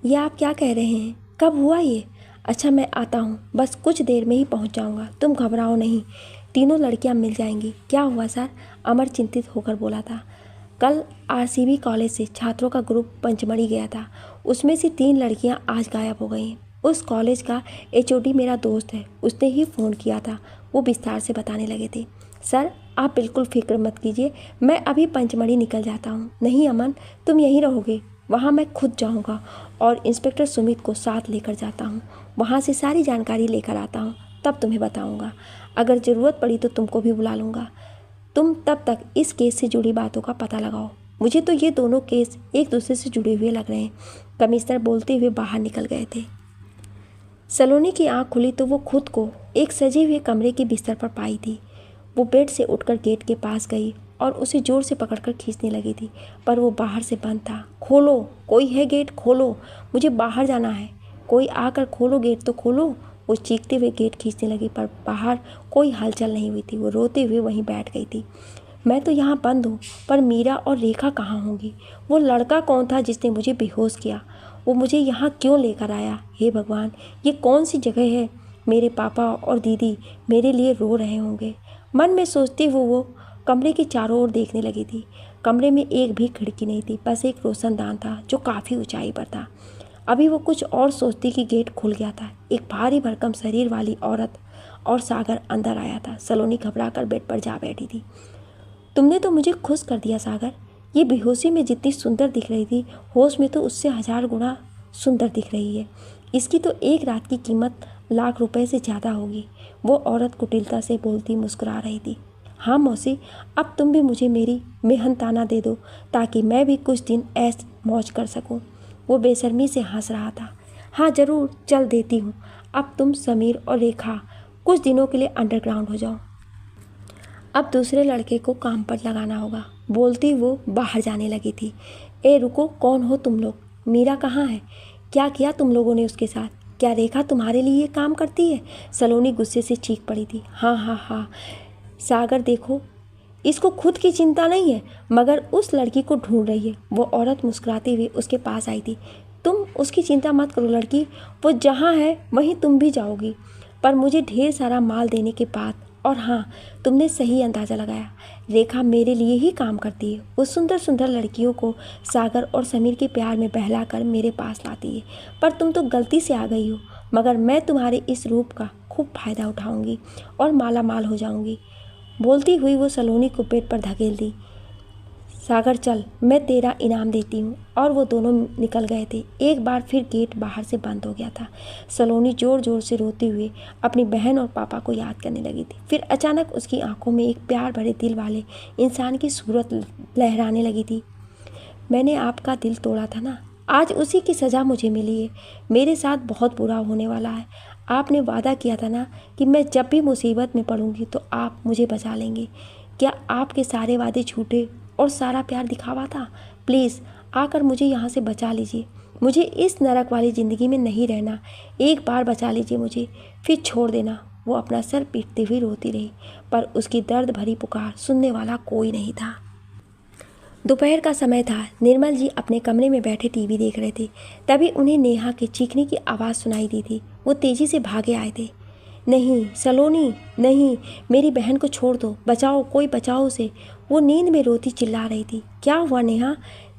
ये आप क्या कह रहे हैं? कब हुआ ये? अच्छा, मैं आता हूँ, बस कुछ देर में ही पहुँच जाऊँगा। तुम घबराओ नहीं, तीनों लड़कियाँ मिल जाएंगी। क्या हुआ सर? अमर चिंतित होकर बोला था। कल आरसीबी कॉलेज से छात्रों का ग्रुप पंचमढ़ी गया था। उसमें से 3 लड़कियाँ आज गायब हो गई हैं। उस कॉलेज का एचओडी मेरा दोस्त है, उसने ही फ़ोन किया था, वो विस्तार से बताने लगे थे। सर, आप बिल्कुल फिक्र मत कीजिए, मैं अभी पंचमढ़ी निकल जाता हूँ। नहीं अमन, तुम यहीं रहोगे? वहाँ मैं खुद जाऊँगा और इंस्पेक्टर सुमित को साथ लेकर जाता हूँ। वहाँ से सारी जानकारी लेकर आता हूँ, तब तुम्हें बताऊँगा। अगर ज़रूरत पड़ी तो तुमको भी बुला लूँगा। तुम तब तक इस केस से जुड़ी बातों का पता लगाओ। मुझे तो ये दोनों केस एक दूसरे से जुड़े हुए लग रहे हैं। कमिश्नर बोलते हुए बाहर निकल गए थे। सलोनी की आँख खुली तो वो खुद को एक सजे हुए कमरे के बिस्तर पर पाई थी। वो बेड से उठकर गेट के पास गई और उसे जोर से पकड़कर खींचने लगी थी, पर वो बाहर से बंद था। खोलो, कोई है? गेट खोलो, मुझे बाहर जाना है। कोई आकर खोलो, गेट तो खोलो। वो चीखते हुए गेट खींचने लगी, पर बाहर कोई हलचल नहीं हुई थी। वो रोते हुए वहीं बैठ गई थी। मैं तो यहाँ बंद हूँ, पर मीरा और रेखा कहाँ होंगी? वो लड़का कौन था जिसने मुझे बेहोश किया? वो मुझे यहाँ क्यों लेकर आया? हे भगवान, ये कौन सी जगह है? मेरे पापा और दीदी मेरे लिए रो रहे होंगे। मन में सोचते हुए वो कमरे के चारों ओर देखने लगी थी। कमरे में एक भी खिड़की नहीं थी, बस एक रोशनदान था जो काफ़ी ऊंचाई पर था। अभी वो कुछ और सोचती कि गेट खुल गया था। एक भारी भरकम शरीर वाली औरत और सागर अंदर आया था। सलोनी घबराकर बेड पर जा बैठी थी। तुमने तो मुझे खुश कर दिया सागर। ये बेहोशी में जितनी सुंदर दिख रही थी, होश में तो उससे 1000 गुना सुंदर दिख रही है। इसकी तो एक रात की कीमत लाख रुपए से ज़्यादा होगी। वो औरत कुटिलता से बोलती मुस्कुरा रही थी। हाँ मौसी, अब तुम भी मुझे मेरी मेहनताना दे दो ताकि मैं भी कुछ दिन ऐश मौज कर सकूं। वो बेशर्मी से हंस रहा था। हाँ ज़रूर, चल देती हूँ। अब तुम समीर और रेखा कुछ दिनों के लिए अंडरग्राउंड हो जाओ। अब दूसरे लड़के को काम पर लगाना होगा, बोलती वो बाहर जाने लगी थी। ए रुको, कौन हो तुम लोग? मीरा कहाँ है? क्या किया तुम लोगों ने उसके साथ? क्या रेखा तुम्हारे लिए ये काम करती है? सलोनी गुस्से से चीख पड़ी थी। हाँ हाँ हाँ सागर, देखो इसको खुद की चिंता नहीं है मगर उस लड़की को ढूंढ रही है। वो औरत मुस्कुराती हुई उसके पास आई थी। तुम उसकी चिंता मत करो लड़की, वो जहाँ है वहीं तुम भी जाओगी, पर मुझे ढेर सारा माल देने के बाद। और हाँ, तुमने सही अंदाज़ा लगाया, रेखा मेरे लिए ही काम करती है। वो सुंदर सुंदर लड़कियों को सागर और समीर के प्यार में बहलाकर मेरे पास लाती है। पर तुम तो गलती से आ गई हो, मगर मैं तुम्हारे इस रूप का खूब फायदा उठाऊंगी और माला माल हो जाऊंगी। बोलती हुई वो सलोनी को पेट पर धकेल दी। सागर चल, मैं तेरा इनाम देती हूँ। और वो दोनों निकल गए थे। एक बार फिर गेट बाहर से बंद हो गया था। सलोनी जोर जोर से रोते हुए अपनी बहन और पापा को याद करने लगी थी। फिर अचानक उसकी आंखों में एक प्यार भरे दिल वाले इंसान की सूरत लहराने लगी थी। मैंने आपका दिल तोड़ा था ना, आज उसी की सज़ा मुझे मिली है। मेरे साथ बहुत बुरा होने वाला है। आपने वादा किया था ना कि मैं जब भी मुसीबत में पड़ूंगी तो आप मुझे बचा लेंगे। क्या आपके सारे वादे झूठे और सारा प्यार दिखावा था? प्लीज़ आकर मुझे यहाँ से बचा लीजिए। मुझे इस नरक वाली ज़िंदगी में नहीं रहना। एक बार बचा लीजिए मुझे, फिर छोड़ देना। वो अपना सर पीटते हुए रोती रही, पर उसकी दर्द भरी पुकार सुनने वाला कोई नहीं था। दोपहर का समय था। निर्मल जी अपने कमरे में बैठे टीवी देख रहे थे। तभी उन्हें नेहा के चीखने की आवाज़ सुनाई दी थी। वो तेज़ी से भागे आए थे। नहीं सलोनी, नहीं, मेरी बहन को छोड़ दो, बचाओ, कोई बचाओ उसे। वो नींद में रोती चिल्ला रही थी। क्या हुआ नेहा?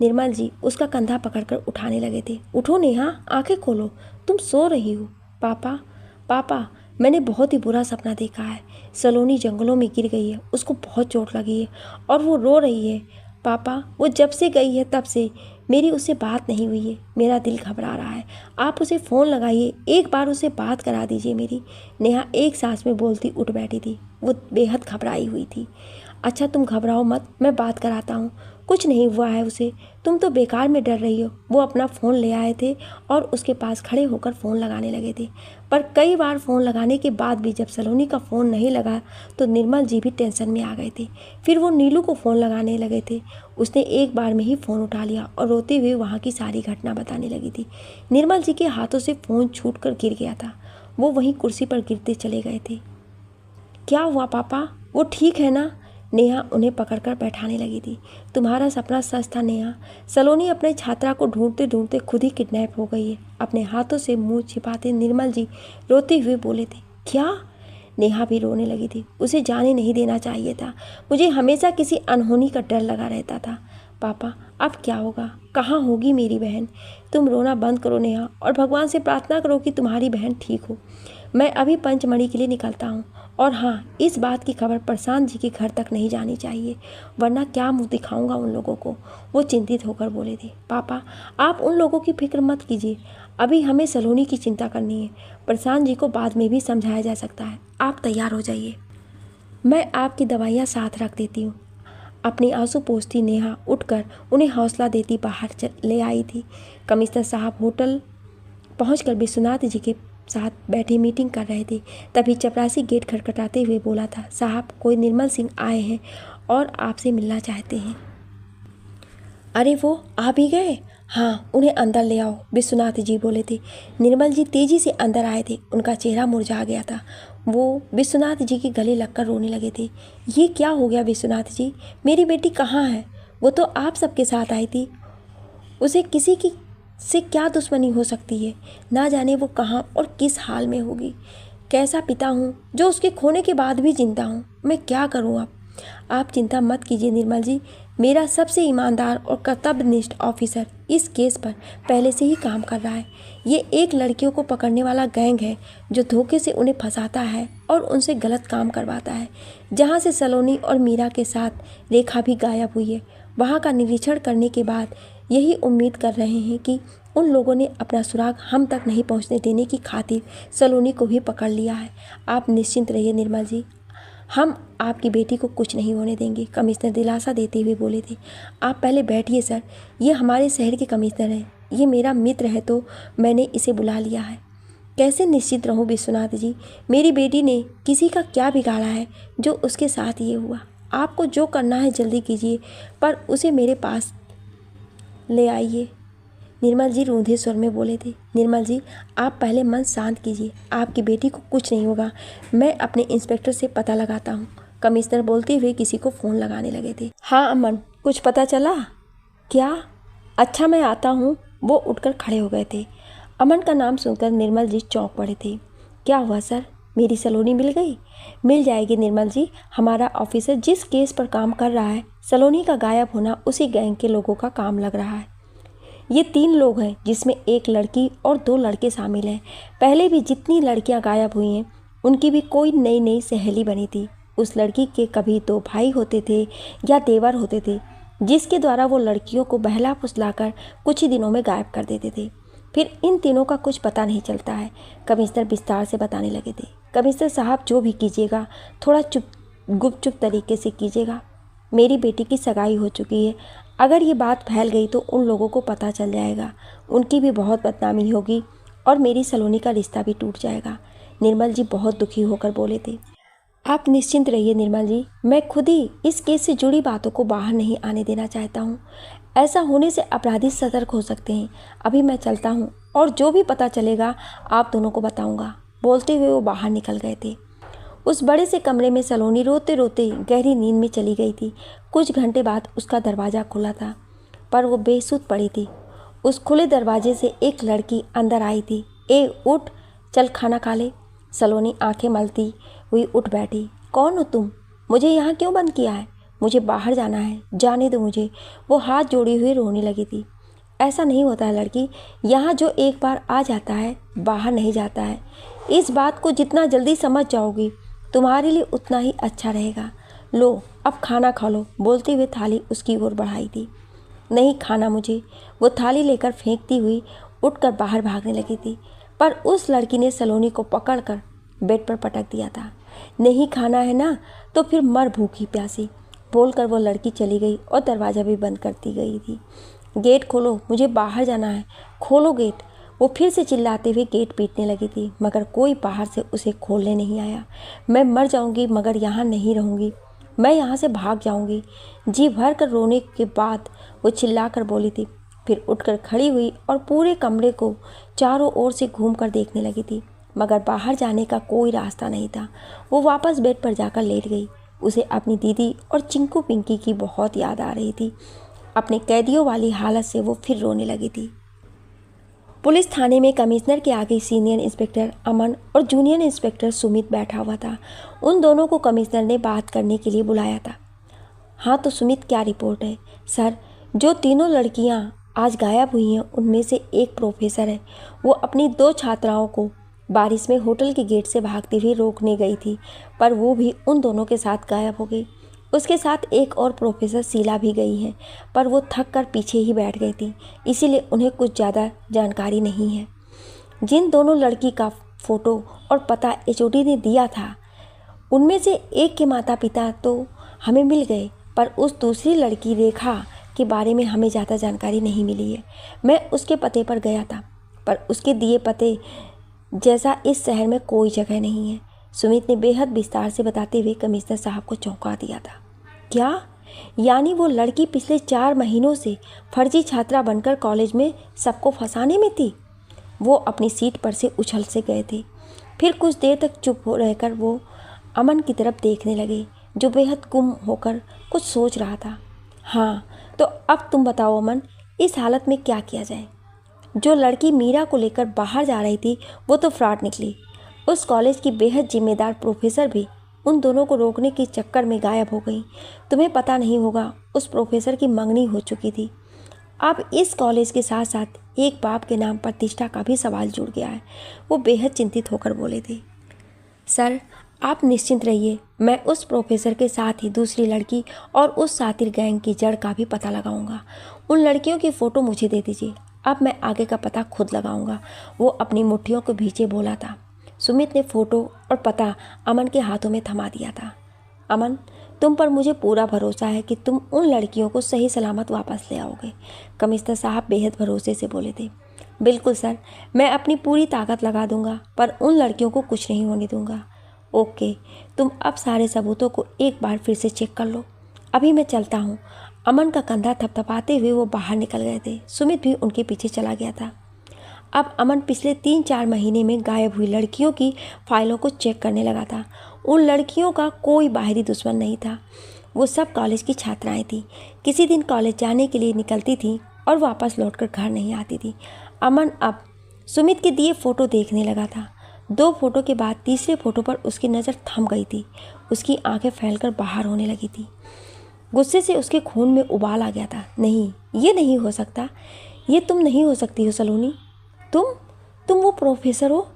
निर्मल जी उसका कंधा पकड़कर उठाने लगे थे। उठो नेहा, आंखें खोलो, तुम सो रही हो। पापा, पापा, मैंने बहुत ही बुरा सपना देखा है। सलोनी जंगलों में गिर गई है, उसको बहुत चोट लगी है और वो रो रही है। पापा, वो जब से गई है तब से मेरी उससे बात नहीं हुई है। मेरा दिल घबरा रहा है। आप उसे फ़ोन लगाइए, एक बार उससे बात करा दीजिए मेरी। नेहा एक सांस में बोलती उठ बैठी थी। वो बेहद घबराई हुई थी। अच्छा तुम घबराओ मत, मैं बात कराता हूँ। कुछ नहीं हुआ है उसे, तुम तो बेकार में डर रही हो। वो अपना फ़ोन ले आए थे और उसके पास खड़े होकर फ़ोन लगाने लगे थे। पर कई बार फ़ोन लगाने के बाद भी जब सलोनी का फ़ोन नहीं लगा तो निर्मल जी भी टेंशन में आ गए थे। फिर वो नीलू को फ़ोन लगाने लगे थे। उसने एक बार में ही फ़ोन उठा लिया और रोते हुए वहाँ की सारी घटना बताने लगी थी। निर्मल जी के हाथों से फ़ोन छूट कर गिर गया था। वो वहीं कुर्सी पर गिरते चले गए थे। क्या हुआ पापा, वो ठीक है ना? नेहा उन्हें पकड़कर बैठाने लगी थी। तुम्हारा सपना सच था नेहा। सलोनी अपने छात्रा को ढूंढते ढूंढते खुद ही किडनैप हो गई है। अपने हाथों से मुंह छिपाते निर्मल जी रोते हुए बोले थे। क्या? नेहा भी रोने लगी थी। उसे जाने नहीं देना चाहिए था। मुझे हमेशा किसी अनहोनी का डर लगा रहता था। पापा अब क्या होगा? कहाँ होगी मेरी बहन? तुम रोना बंद करो नेहा और भगवान से प्रार्थना करो कि तुम्हारी बहन ठीक हो। मैं अभी पंचमढ़ी के लिए निकलता हूँ। और हाँ, इस बात की खबर प्रशांत जी के घर तक नहीं जानी चाहिए, वरना क्या मुंह दिखाऊंगा उन लोगों को। वो चिंतित होकर बोले थे। पापा आप उन लोगों की फिक्र मत कीजिए, अभी हमें सलोनी की चिंता करनी है। प्रशांत जी को बाद में भी समझाया जा सकता है। आप तैयार हो जाइए, मैं आपकी दवाइयाँ साथ रख देती हूँ। अपनी आंसू पोंछती नेहा उठकर उन्हें हौसला देती बाहर ले आई थी। कमिश्नर साहब होटल पहुंचकर विश्वनाथ जी के साथ बैठे मीटिंग कर रहे थे। तभी चपरासी गेट खटखटाते हुए बोला था। साहब कोई निर्मल सिंह आए हैं और आपसे मिलना चाहते हैं। अरे वो आ भी गए? हाँ उन्हें अंदर ले आओ, विश्वनाथ जी बोले थे। निर्मल जी तेजी से अंदर आए थे। उनका चेहरा मुरझा गया था। वो विश्वनाथ जी के गले लगकर रोने लगे थे। ये क्या हो गया विश्वनाथ जी? मेरी बेटी कहाँ है? वो तो आप सबके साथ आई थी। उसे किसी की से क्या दुश्मनी हो सकती है? ना जाने वो कहाँ और किस हाल में होगी। कैसा पिता हूँ जो उसके खोने के बाद भी जिंदा हूँ। मैं क्या करूँ अब? आप चिंता मत कीजिए निर्मल जी। मेरा सबसे ईमानदार और कर्तव्यनिष्ठ ऑफिसर इस केस पर पहले से ही काम कर रहा है। ये एक लड़कियों को पकड़ने वाला गैंग है जो धोखे से उन्हें फंसाता है और उनसे गलत काम करवाता है। जहाँ से सलोनी और मीरा के साथ रेखा भी गायब हुई है, वहाँ का निरीक्षण करने के बाद यही उम्मीद कर रहे हैं कि उन लोगों ने अपना सुराग हम तक नहीं पहुंचने देने की खातिर सलोनी को भी पकड़ लिया है। आप निश्चिंत रहिए निर्मल जी, हम आपकी बेटी को कुछ नहीं होने देंगे, कमिश्नर दिलासा देते हुए बोले थे। आप पहले बैठिए सर, ये हमारे शहर के कमिश्नर हैं। ये मेरा मित्र है तो मैंने इसे बुला लिया है। कैसे निश्चित रहूं विश्वनाथ जी? मेरी बेटी ने किसी का क्या बिगाड़ा है जो उसके साथ ये हुआ? आपको जो करना है जल्दी कीजिए, पर उसे मेरे पास ले आइए, निर्मल जी रूंधे स्वर में बोले थे। निर्मल जी आप पहले मन शांत कीजिए, आपकी बेटी को कुछ नहीं होगा। मैं अपने इंस्पेक्टर से पता लगाता हूँ, कमिश्नर बोलते हुए किसी को फ़ोन लगाने लगे थे। हाँ अमन, कुछ पता चला क्या? अच्छा मैं आता हूँ। वो उठकर खड़े हो गए थे। अमन का नाम सुनकर निर्मल जी चौंक पड़े थे। क्या हुआ सर, मेरी सलोनी मिल गई? मिल जाएगी निर्मल जी। हमारा ऑफिसर जिस केस पर काम कर रहा है, सलोनी का गायब होना उसी गैंग के लोगों का काम लग रहा है। ये 3 लोग हैं जिसमें एक लड़की और 2 लड़के शामिल हैं। पहले भी जितनी लड़कियां गायब हुई हैं उनकी भी कोई नई नई सहेली बनी थी। उस लड़की के कभी 2 भाई होते थे या देवर होते थे, जिसके द्वारा वो लड़कियों को बहला फुसलाकर कुछ ही दिनों में गायब कर देते थे। फिर इन तीनों का कुछ पता नहीं चलता है। कमिश्नर विस्तार से बताने लगे थे। कमिश्नर साहब जो भी कीजिएगा थोड़ा गुपचुप तरीके से कीजिएगा। मेरी बेटी की सगाई हो चुकी है, अगर ये बात फैल गई तो उन लोगों को पता चल जाएगा, उनकी भी बहुत बदनामी होगी और मेरी सलोनी का रिश्ता भी टूट जाएगा। निर्मल जी बहुत दुखी होकर बोले थे। आप निश्चिंत रहिए निर्मल जी, मैं खुद ही इस केस से जुड़ी बातों को बाहर नहीं आने देना चाहता हूँ। ऐसा होने से अपराधी सतर्क हो सकते हैं। अभी मैं चलता हूँ और जो भी पता चलेगा आप दोनों को बताऊँगा। बोलते हुए वो बाहर निकल गए थे। उस बड़े से कमरे में सलोनी रोते रोते गहरी नींद में चली गई थी। कुछ घंटे बाद उसका दरवाज़ा खुला था, पर वो बेसुध पड़ी थी। उस खुले दरवाजे से एक लड़की अंदर आई थी। ए उठ, चल खाना खा ले। सलोनी आंखें मलती हुई उठ बैठी। कौन हो तुम? मुझे यहाँ क्यों बंद किया है? मुझे बाहर जाना है, जाने दो मुझे। वो हाथ जोड़ी हुई रोने लगी थी। ऐसा नहीं होता है लड़की, यहाँ जो एक बार आ जाता है बाहर नहीं जाता है। इस बात को जितना जल्दी समझ जाओगी तुम्हारे लिए उतना ही अच्छा रहेगा। लो अब खाना खा लो। बोलते हुए थाली उसकी ओर बढ़ाई थी। नहीं खाना मुझे। वो थाली लेकर फेंकती हुई उठकर बाहर भागने लगी थी, पर उस लड़की ने सलोनी को पकड़कर बेड पर पटक दिया था। नहीं खाना है ना तो फिर मर भूखी प्यासी, बोलकर वो लड़की चली गई और दरवाज़ा भी बंद करती गई थी। गेट खोलो, मुझे बाहर जाना है, खोलो गेट। वो फिर से चिल्लाते हुए गेट पीटने लगी थी, मगर कोई बाहर से उसे खोलने नहीं आया। मैं मर जाऊंगी मगर यहाँ नहीं रहूंगी, मैं यहाँ से भाग जाऊंगी। जी भर कर रोने के बाद वो चिल्ला कर बोली थी। फिर उठकर खड़ी हुई और पूरे कमरे को चारों ओर से घूम कर देखने लगी थी, मगर बाहर जाने का कोई रास्ता नहीं था। वो वापस बेड पर जाकर लेट गई। उसे अपनी दीदी और चिंकू पिंकी की बहुत याद आ रही थी। अपने कैदियों वाली हालत से वो फिर रोने लगी थी। पुलिस थाने में कमिश्नर के आगे सीनियर इंस्पेक्टर अमन और जूनियर इंस्पेक्टर सुमित बैठा हुआ था। उन दोनों को कमिश्नर ने बात करने के लिए बुलाया था। हाँ तो सुमित, क्या रिपोर्ट है? सर, जो तीनों लड़कियां आज गायब हुई हैं उनमें से एक प्रोफेसर है। वो अपनी 2 छात्राओं को बारिश में होटल के गेट से भागती हुई रोकने गई थी, पर वो भी उन दोनों के साथ गायब हो गई। उसके साथ एक और प्रोफेसर शीला भी गई हैं, पर वो थक कर पीछे ही बैठ गई थी, इसीलिए उन्हें कुछ ज़्यादा जानकारी नहीं है। जिन दोनों लड़की का फ़ोटो और पता एचओडी ने दिया था, उनमें से एक के माता पिता तो हमें मिल गए, पर उस दूसरी लड़की रेखा के बारे में हमें ज़्यादा जानकारी नहीं मिली है। मैं उसके पते पर गया था, पर उसके दिए पते जैसा इस शहर में कोई जगह नहीं है। सुमित ने बेहद विस्तार से बताते हुए कमिश्नर साहब को चौंका दिया था। क्या? यानी वो लड़की पिछले 4 महीनों से फर्जी छात्रा बनकर कॉलेज में सबको फंसाने में थी? वो अपनी सीट पर से उछल से गए थे। फिर कुछ देर तक चुप हो रहकर वो अमन की तरफ देखने लगे, जो बेहद गुम होकर कुछ सोच रहा था। हाँ तो अब तुम बताओ अमन, इस हालत में क्या किया जाए? जो लड़की मीरा को लेकर बाहर जा रही थी वो तो फ्रॉड निकली। उस कॉलेज की बेहद जिम्मेदार प्रोफेसर भी उन दोनों को रोकने के चक्कर में गायब हो गई। तुम्हें पता नहीं होगा, उस प्रोफेसर की मंगनी हो चुकी थी। अब इस कॉलेज के साथ साथ एक बाप के नाम प्रतिष्ठा का भी सवाल जुड़ गया है। वो बेहद चिंतित होकर बोले थे। सर, आप निश्चिंत रहिए, मैं उस प्रोफेसर के साथ ही दूसरी लड़की और उस सातिर गैंग की जड़ का भी पता लगाऊंगा। उन लड़कियों की फ़ोटो मुझे दे दीजिए, अब मैं आगे का पता खुद लगाऊंगा। वो अपनी मुट्ठियों को भींचे बोला था। सुमित ने फ़ोटो और पता अमन के हाथों में थमा दिया था। अमन, तुम पर मुझे पूरा भरोसा है कि तुम उन लड़कियों को सही सलामत वापस ले आओगे, कमिश्नर साहब बेहद भरोसे से बोले थे। बिल्कुल सर, मैं अपनी पूरी ताकत लगा दूंगा, पर उन लड़कियों को कुछ नहीं होने दूंगा। ओके, तुम अब सारे सबूतों को एक बार फिर से चेक कर लो। अभी मैं चलता हूँ। अमन का कंधा थपथपाते हुए वो बाहर निकल गए थे। सुमित भी उनके पीछे चला गया था। अब अमन पिछले 3-4 महीने में गायब हुई लड़कियों की फाइलों को चेक करने लगा था। उन लड़कियों का कोई बाहरी दुश्मन नहीं था, वो सब कॉलेज की छात्राएं थीं। किसी दिन कॉलेज जाने के लिए निकलती थीं और वापस लौटकर घर नहीं आती थी। अमन अब सुमित के दिए फ़ोटो देखने लगा था। 2 फोटो के बाद तीसरे फोटो पर उसकी नज़र थम गई थी। उसकी आंखें फैलकर बाहर होने लगी थी। गुस्से से उसके खून में उबाल आ गया था। नहीं, ये नहीं हो सकता, ये तुम नहीं हो सकती हो सलोनी। तुम वो प्रोफेसर हो?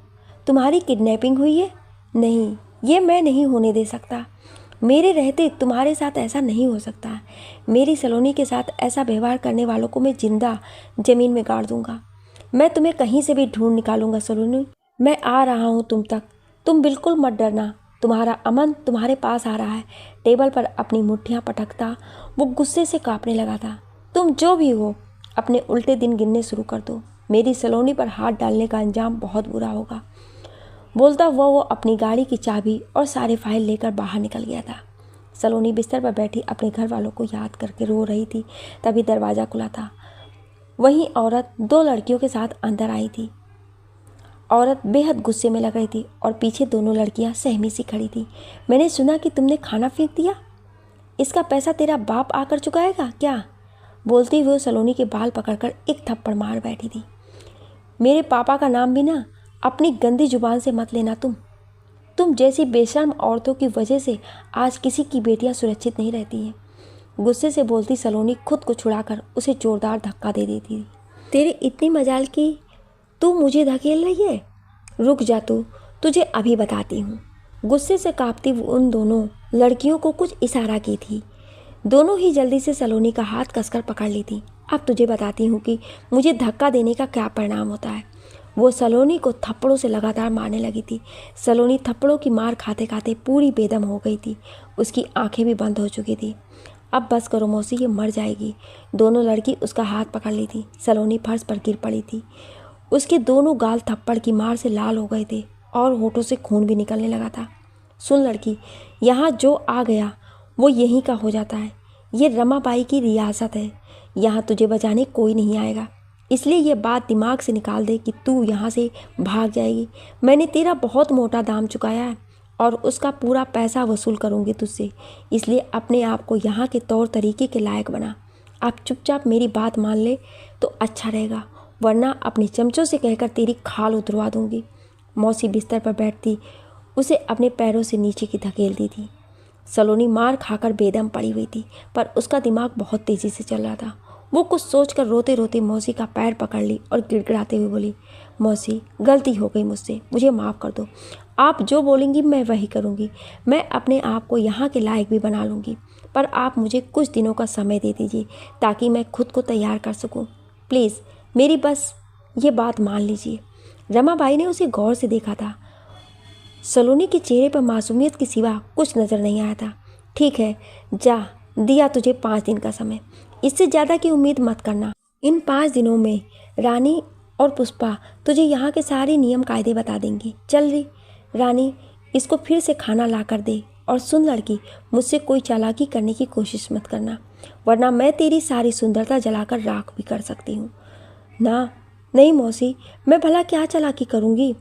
तुम्हारी किडनैपिंग हुई है? नहीं, ये मैं नहीं होने दे सकता। मेरे रहते तुम्हारे साथ ऐसा नहीं हो सकता। मेरी सलोनी के साथ ऐसा व्यवहार करने वालों को मैं जिंदा ज़मीन में गाड़ दूंगा। मैं तुम्हें कहीं से भी ढूंढ निकालूंगा सलोनी। मैं आ रहा हूँ तुम तक, तुम बिल्कुल मत डरना। तुम्हारा अमन तुम्हारे पास आ रहा है। टेबल पर अपनी मुट्ठियाँ पटकता वो गुस्से से कांपने लगा था। तुम जो भी हो अपने उल्टे दिन गिनने शुरू कर दो। मेरी सलोनी पर हाथ डालने का अंजाम बहुत बुरा होगा। बोलता हुआ वो अपनी गाड़ी की चाबी और सारे फाइल लेकर बाहर निकल गया था। सलोनी बिस्तर पर बैठी अपने घर वालों को याद करके रो रही थी। तभी दरवाज़ा खुला था। वहीं औरत 2 लड़कियों के साथ अंदर आई थी। औरत बेहद गुस्से में लग रही थी और पीछे दोनों लड़कियां सहमी सी खड़ी थी। मैंने सुना कि तुमने खाना फेंक दिया, इसका पैसा तेरा बाप आकर चुकाएगा क्या? बोलती हुए सलोनी के बाल पकड़कर एक थप्पड़ मार बैठी थी। मेरे पापा का नाम भी ना अपनी गंदी जुबान से मत लेना। तुम जैसी बेशर्म औरतों की वजह से आज किसी की बेटियां सुरक्षित नहीं रहती हैं। गुस्से से बोलती सलोनी खुद को छुड़ाकर उसे जोरदार धक्का दे देती थी। तेरी इतनी मजाल की तू मुझे धकेल रही है? रुक जा, तुझे अभी बताती हूँ। गुस्से से कांपती उन दोनों लड़कियों को कुछ इशारा की थी। दोनों ही जल्दी से सलोनी का हाथ कसकर पकड़ ली थी। अब तुझे बताती हूँ कि मुझे धक्का देने का क्या परिणाम होता है। वो सलोनी को थप्पड़ों से लगातार मारने लगी थी। सलोनी थप्पड़ों की मार खाते खाते पूरी बेदम हो गई थी। उसकी आंखें भी बंद हो चुकी थी। अब बस करो मौसी, ये मर जाएगी। दोनों लड़की उसका हाथ पकड़ ली थी। सलोनी फर्श पर गिर पड़ी थी। उसके दोनों गाल थप्पड़ की मार से लाल हो गए थे और होठों से खून भी निकलने लगा था। सुन लड़की, यहाँ जो आ गया वो यहीं का हो जाता है। ये रमाबाई की रियासत है। यहाँ तुझे बचाने कोई नहीं आएगा। इसलिए ये बात दिमाग से निकाल दे कि तू यहाँ से भाग जाएगी। मैंने तेरा बहुत मोटा दाम चुकाया है और उसका पूरा पैसा वसूल करूँगी तुझसे। इसलिए अपने आप को यहाँ के तौर तरीके के लायक बना। आप चुपचाप मेरी बात मान ले तो अच्छा रहेगा, वरना अपने चमचों से कहकर तेरी खाल उतरवा दूँगी। मौसी बिस्तर पर बैठती उसे अपने पैरों से नीचे की धकेल दी थी। सलोनी मार खाकर बेदम पड़ी हुई थी, पर उसका दिमाग बहुत तेज़ी से चल रहा था। वो कुछ सोचकर रोते रोते मौसी का पैर पकड़ ली और गिड़गिड़ाते हुए बोली, मौसी गलती हो गई मुझसे, मुझे माफ़ कर दो। आप जो बोलेंगी मैं वही करूँगी। मैं अपने आप को यहाँ के लायक भी बना लूँगी, पर आप मुझे कुछ दिनों का समय दे दीजिए ताकि मैं खुद को तैयार कर सकूँ। प्लीज़ मेरी बस ये बात मान लीजिए। रमाबाई ने उसे गौर से देखा था। सलोनी के चेहरे पर मासूमियत के सिवा कुछ नज़र नहीं आया था। ठीक है, जा, दिया तुझे 5 दिन का समय। इससे ज़्यादा की उम्मीद मत करना। इन 5 दिनों में रानी और पुष्पा तुझे यहाँ के सारे नियम कायदे बता देंगी। चल रही रानी, इसको फिर से खाना ला कर दे। और सुन लड़की, मुझसे कोई चालाकी करने की कोशिश मत करना, वरना मैं तेरी सारी सुंदरता जलाकर राख भी कर सकती हूँ। ना, नहीं मौसी, मैं भला क्या चालाकी करूँगी?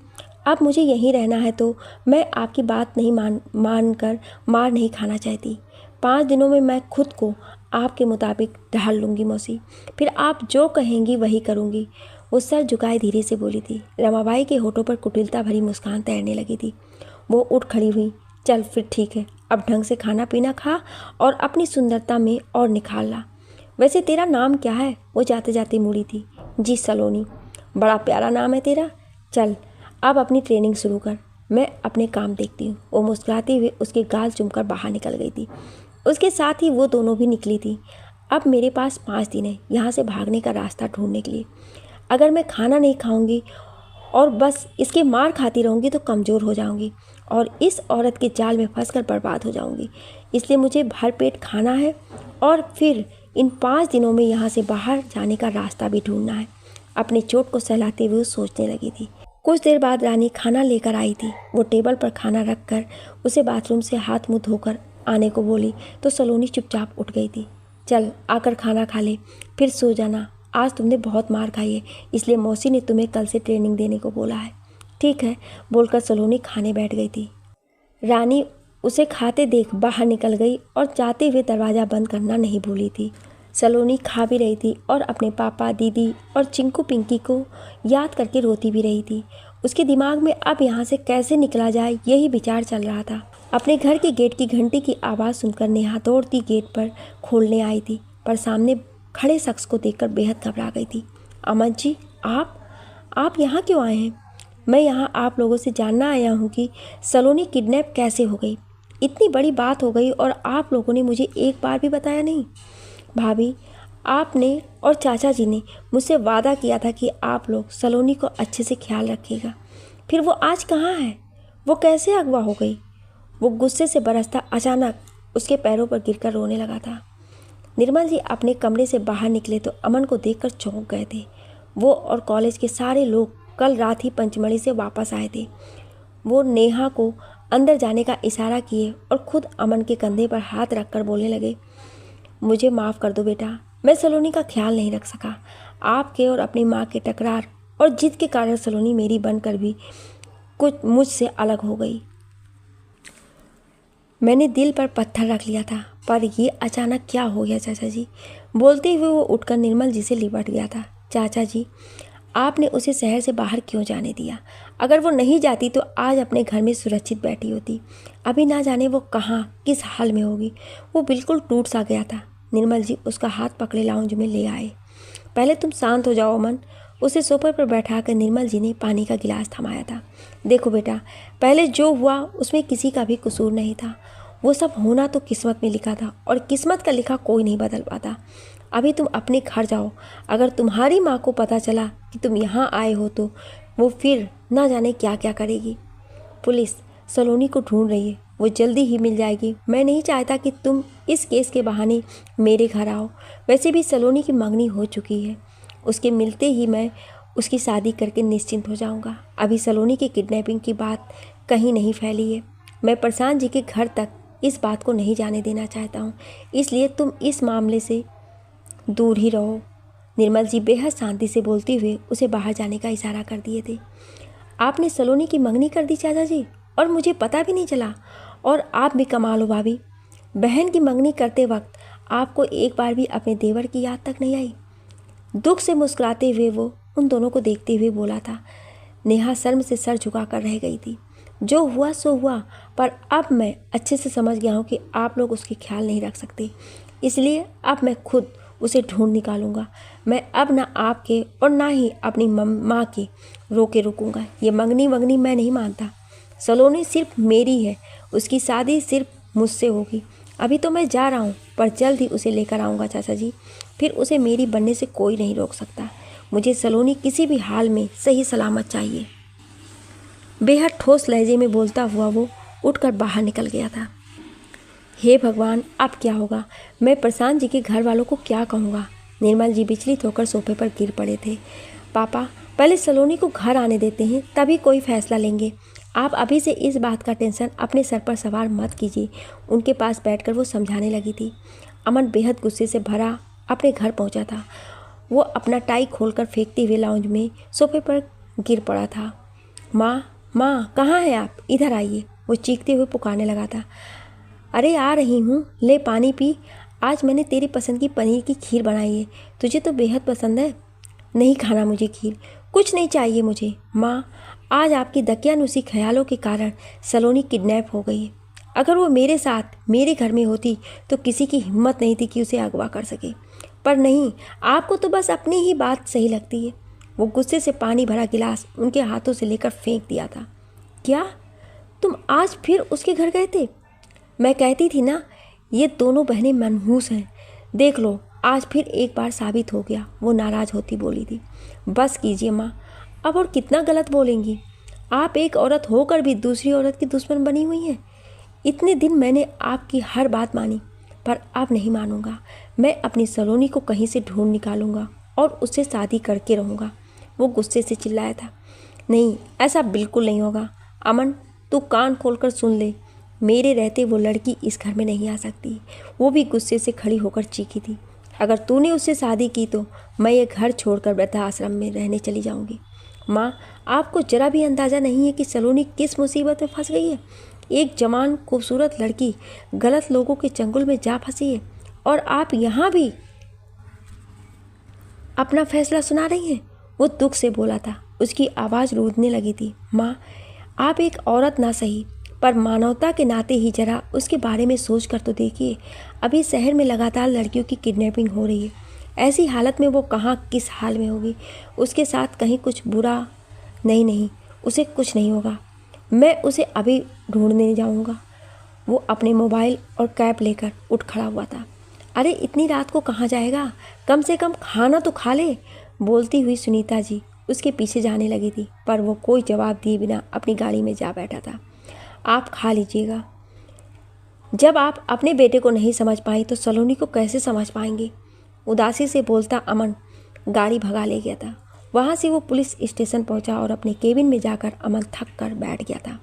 अब मुझे यहीं रहना है तो मैं आपकी बात नहीं मान कर मार नहीं खाना चाहती। 5 दिनों में मैं खुद को आपके मुताबिक ढाल लूँगी मौसी, फिर आप जो कहेंगी वही करूँगी। वो सर झुकाए धीरे से बोली थी। रमाबाई के होठों पर कुटिलता भरी मुस्कान तैरने लगी थी। वो उठ खड़ी हुई। चल फिर ठीक है, अब ढंग से खाना पीना खा और अपनी सुंदरता में और निखार ला। वैसे तेरा नाम क्या है? वो जाते जाते मुड़ी थी। जी सलोनी। बड़ा प्यारा नाम है तेरा। चल अब अपनी ट्रेनिंग शुरू कर, मैं अपने काम देखती हूँ। वो मुस्कुराते हुए उसके गाल चूमकर बाहर निकल गई थी। उसके साथ ही वो दोनों भी निकली थी। अब मेरे पास 5 दिन है यहाँ से भागने का रास्ता ढूंढने के लिए। अगर मैं खाना नहीं खाऊंगी और बस इसके मार खाती रहूँगी तो कमज़ोर हो जाऊँगी और इस औरत के जाल में फंसकर बर्बाद हो जाऊँगी। इसलिए मुझे भरपेट खाना है और फिर इन 5 दिनों में यहाँ से बाहर जाने का रास्ता भी ढूंढना है। अपनी चोट को सहलाते हुए सोचने लगी थी। कुछ देर बाद रानी खाना लेकर आई थी। वो टेबल पर खाना रखकर उसे बाथरूम से हाथ मुंह धोकर आने को बोली तो सलोनी चुपचाप उठ गई थी। चल आकर खाना खा ले, फिर सो जाना। आज तुमने बहुत मार खाई है, इसलिए मौसी ने तुम्हें कल से ट्रेनिंग देने को बोला है। ठीक है, बोलकर सलोनी खाने बैठ गई थी। रानी उसे खाते देख बाहर निकल गई और जाते हुए दरवाज़ा बंद करना नहीं भूली थी। सलोनी खा भी रही थी और अपने पापा, दीदी और चिंकू पिंकी को याद करके रोती भी रही थी। उसके दिमाग में अब यहाँ से कैसे निकला जाए यही विचार चल रहा था। अपने घर के गेट की घंटी की आवाज़ सुनकर नेहा दौड़ती गेट पर खोलने आई थी, पर सामने खड़े शख्स को देखकर बेहद घबरा गई थी। अमन जी, आप यहाँ क्यों आए हैं? मैं यहाँ आप लोगों से जानना आया हूँ कि सलोनी किडनैप कैसे हो गई। इतनी बड़ी बात हो गई और आप लोगों ने मुझे एक बार भी बताया नहीं। भाभी, आपने और चाचा जी ने मुझसे वादा किया था कि आप लोग सलोनी को अच्छे से ख्याल रखिएगा, फिर वो आज कहाँ है? वो कैसे अगवा हो गई? वो गुस्से से बरसता अचानक उसके पैरों पर गिरकर रोने लगा था। निर्मल जी अपने कमरे से बाहर निकले तो अमन को देखकर चौंक गए थे। वो और कॉलेज के सारे लोग कल रात ही पंचमढ़ी से वापस आए थे। वो नेहा को अंदर जाने का इशारा किए और खुद अमन के कंधे पर हाथ रखकर बोलने लगे, मुझे माफ़ कर दो बेटा, मैं सलोनी का ख्याल नहीं रख सका। आपके और अपनी माँ के टकरार और जिद के कारण सलोनी मेरी बनकर भी कुछ मुझसे अलग हो गई। मैंने दिल पर पत्थर रख लिया था, पर ये अचानक क्या हो गया चाचा जी। बोलते हुए वो उठकर निर्मल जी से लिपट गया था। चाचा जी, आपने उसे शहर से बाहर क्यों जाने दिया? अगर वो नहीं जाती तो आज अपने घर में सुरक्षित बैठी होती। अभी ना जाने वो कहाँ किस हाल में होगी। वो बिल्कुल टूट सा गया था। निर्मल जी उसका हाथ पकड़े लाउंज में ले आए। पहले तुम शांत हो जाओ अमन। उसे सोफे पर बैठाकर निर्मल जी ने पानी का गिलास थमाया था। देखो बेटा, पहले जो हुआ उसमें किसी का भी कसूर नहीं था। वो सब होना तो किस्मत में लिखा था और किस्मत का लिखा कोई नहीं बदल पाता। अभी तुम अपने घर जाओ। अगर तुम्हारी माँ को पता चला कि तुम यहाँ आए हो तो वो फिर ना जाने क्या क्या करेगी। पुलिस सलोनी को ढूंढ रही है, वो जल्दी ही मिल जाएगी। मैं नहीं चाहता कि तुम इस केस के बहाने मेरे घर आओ। वैसे भी सलोनी की मंगनी हो चुकी है, उसके मिलते ही मैं उसकी शादी करके निश्चिंत हो जाऊंगा। अभी सलोनी की किडनैपिंग की बात कहीं नहीं फैली है। मैं प्रशांत जी के घर तक इस बात को नहीं जाने देना चाहता हूँ, इसलिए तुम इस मामले से दूर ही रहो। निर्मल जी बेहद शांति से बोलते हुए उसे बाहर जाने का इशारा कर दिए थे। आपने सलोनी की मंगनी कर दी चाचा जी, और मुझे पता भी नहीं चला। और आप भी कमाल हो भाभी, बहन की मंगनी करते वक्त आपको एक बार भी अपने देवर की याद तक नहीं आई। दुख से मुस्कुराते हुए वो उन दोनों को देखते हुए बोला था। नेहा शर्म से सर झुकाकर रह गई थी। जो हुआ सो हुआ, पर अब मैं अच्छे से समझ गया हूँ कि आप लोग उसके ख्याल नहीं रख सकते, इसलिए अब मैं खुद उसे ढूंढ निकालूंगा। मैं अब ना आपके और ना ही अपनी माँ के रोके रुकूंगा। ये मंगनी वंगनी मैं नहीं मानता। सलोनी सिर्फ मेरी है, उसकी शादी सिर्फ मुझसे होगी। अभी तो मैं जा रहा हूँ, पर जल्द ही उसे लेकर आऊँगा चाचा जी। फिर उसे मेरी बनने से कोई नहीं रोक सकता। मुझे सलोनी किसी भी हाल में सही सलामत चाहिए। बेहद ठोस लहजे में बोलता हुआ वो उठकर बाहर निकल गया था। हे भगवान, अब क्या होगा? मैं प्रशांत जी के घर वालों को क्या कहूँगा? निर्मल जी विचलित होकर सोफे पर गिर पड़े थे। पापा, पहले सलोनी को घर आने देते हैं, तभी कोई फैसला लेंगे। आप अभी से इस बात का टेंशन अपने सर पर सवार मत कीजिए। उनके पास बैठकर वो समझाने लगी थी। अमन बेहद गुस्से से भरा अपने घर पहुंचा था। वो अपना टाई खोलकर फेंकते हुए लाउंज में सोफे पर गिर पड़ा था। माँ, माँ, कहाँ हैं आप? इधर आइए, वो चीखते हुए पुकारने लगा था। अरे आ रही हूँ, ले पानी पी। आज मैंने तेरी पसंद की पनीर की खीर बनाई है, तुझे तो बेहद पसंद है। नहीं खाना मुझे खीर, कुछ नहीं चाहिए मुझे। माँ, आज आपकी दकियानुसी ख्यालों के कारण सलोनी किडनैप हो गई है। अगर वो मेरे साथ मेरे घर में होती तो किसी की हिम्मत नहीं थी कि उसे अगवा कर सके, पर नहीं, आपको तो बस अपनी ही बात सही लगती है। वो गुस्से से पानी भरा गिलास उनके हाथों से लेकर फेंक दिया था। क्या तुम आज फिर उसके घर गए थे? मैं कहती थी ना, ये दोनों बहनें मनहूस हैं। देख लो, आज फिर एक बार साबित हो गया। वो नाराज़ होती बोली थी। बस कीजिए माँ, अब और कितना गलत बोलेंगी? आप एक औरत होकर भी दूसरी औरत की दुश्मन बनी हुई हैं। इतने दिन मैंने आपकी हर बात मानी, पर अब नहीं मानूंगा। मैं अपनी सलोनी को कहीं से ढूंढ निकालूंगा और उससे शादी करके रहूँगा। वो गुस्से से चिल्लाया था। नहीं, ऐसा बिल्कुल नहीं होगा। अमन, तू कान खोलकर सुन ले, मेरे रहते वो लड़की इस घर में नहीं आ सकती। वो भी गुस्से से खड़ी होकर चीखी थी। अगर तूने उससे शादी की तो मैं ये घर छोड़कर वृद्धाश्रम में रहने चली जाऊंगी। माँ, आपको जरा भी अंदाज़ा नहीं है कि सलोनी किस मुसीबत में फंस गई है। एक जवान खूबसूरत लड़की गलत लोगों के चंगुल में जा फंसी है, और आप यहाँ भी अपना फैसला सुना रही हैं। वो दुख से बोला था। उसकी आवाज़ रूदने लगी थी। माँ, आप एक औरत ना सही, पर मानवता के नाते ही जरा उसके बारे में सोच कर तो देखिए। अभी शहर में लगातार लड़कियों की किडनैपिंग हो रही है। ऐसी हालत में वो कहाँ किस हाल में होगी? उसके साथ कहीं कुछ बुरा? नहीं, उसे कुछ नहीं होगा। मैं उसे अभी ढूंढने जाऊंगा। वो अपने मोबाइल और कैप लेकर उठ खड़ा हुआ था। अरे इतनी रात को कहाँ जाएगा? कम से कम खाना तो खा ले। बोलती हुई सुनीता जी उसके पीछे जाने लगी थी, पर वो कोई जवाब दिए बिना अपनी गाड़ी में जा बैठा था। आप खा लीजिएगा। जब आप अपने बेटे को नहीं समझ पाई तो सलोनी को कैसे समझ पाएंगे? उदासी से बोलता अमन गाड़ी भगा ले गया था। वहाँ से वो पुलिस स्टेशन पहुँचा और अपने केबिन में जाकर अमन थक कर बैठ गया था।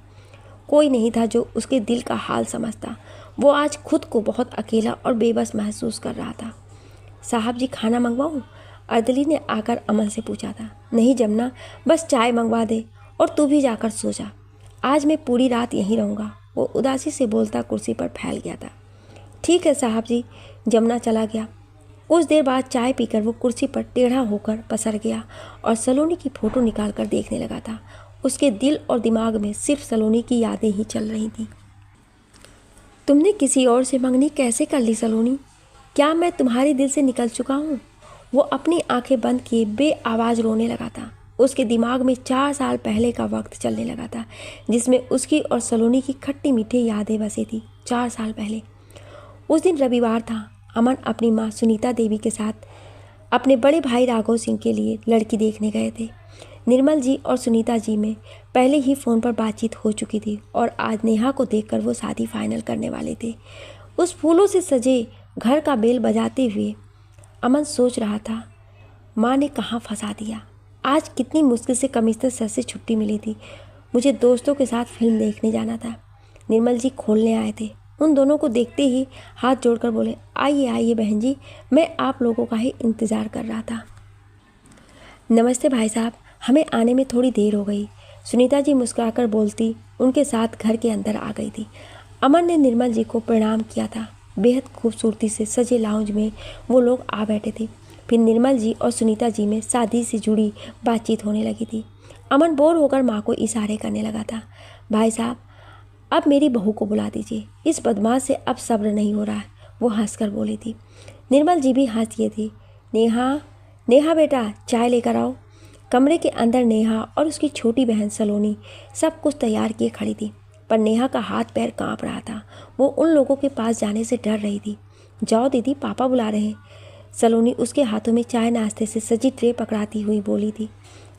कोई नहीं था जो उसके दिल का हाल समझता। वो आज खुद को बहुत अकेला और बेबस महसूस कर रहा था। साहब जी, खाना मंगवाऊँ? अर्दली ने आकर अमन से पूछा था। नहीं जमुना, बस चाय मंगवा दे और तू भी जाकर सो जा। आज मैं पूरी रात यहीं रहूँगा, वो उदासी से बोलता कुर्सी पर फैल गया था। ठीक है साहब जी। जमुना चला गया। कुछ देर बाद चाय पीकर वो कुर्सी पर टेढ़ा होकर पसर गया और सलोनी की फ़ोटो निकाल कर देखने लगा था। उसके दिल और दिमाग में सिर्फ सलोनी की यादें ही चल रही थीं। तुमने किसी और से मंगनी कैसे कर ली सलोनी? क्या मैं तुम्हारे दिल से निकल चुका हूँ? वो अपनी आंखें बंद किए बेआवाज़ रोने लगा था। उसके दिमाग में 4 साल पहले का वक्त चलने लगा था, जिसमें उसकी और सलोनी की खट्टी मीठी यादें बसी थी। 4 साल पहले उस दिन रविवार था। अमन अपनी माँ सुनीता देवी के साथ अपने बड़े भाई राघव सिंह के लिए लड़की देखने गए थे। निर्मल जी और सुनीता जी में पहले ही फ़ोन पर बातचीत हो चुकी थी और आज नेहा को देखकर वो शादी फाइनल करने वाले थे। उस फूलों से सजे घर का बेल बजाते हुए अमन सोच रहा था, माँ ने कहाँ फंसा दिया। आज कितनी मुश्किल से कमिश्नर सर से छुट्टी मिली थी। मुझे दोस्तों के साथ फिल्म देखने जाना था। निर्मल जी खोलने आए थे। उन दोनों को देखते ही हाथ जोड़कर बोले, आइए आइए बहन जी, मैं आप लोगों का ही इंतज़ार कर रहा था। नमस्ते भाई साहब, हमें आने में थोड़ी देर हो गई। सुनीता जी मुस्कुराकर बोलती उनके साथ घर के अंदर आ गई थी। अमन ने निर्मल जी को प्रणाम किया था। बेहद खूबसूरती से सजे लाउंज में वो लोग आ बैठे थे। फिर निर्मल जी और सुनीता जी में शादी से जुड़ी बातचीत होने लगी थी। अमन बोर होकर माँ को इशारे करने लगा था। भाई साहब, अब मेरी बहू को बुला दीजिए, इस बदमाश से अब सब्र नहीं हो रहा है, वो हंसकर बोली थी। निर्मल जी भी हंस दिए थे। नेहा, नेहा बेटा, चाय लेकर आओ। कमरे के अंदर नेहा और उसकी छोटी बहन सलोनी सब कुछ तैयार किए खड़ी थी, पर नेहा का हाथ पैर कांप रहा था। वो उन लोगों के पास जाने से डर रही थी। जाओ दीदी, पापा बुला रहे हैं। सलोनी उसके हाथों में चाय नाश्ते से सजी ट्रे पकड़ाती हुई बोली थी।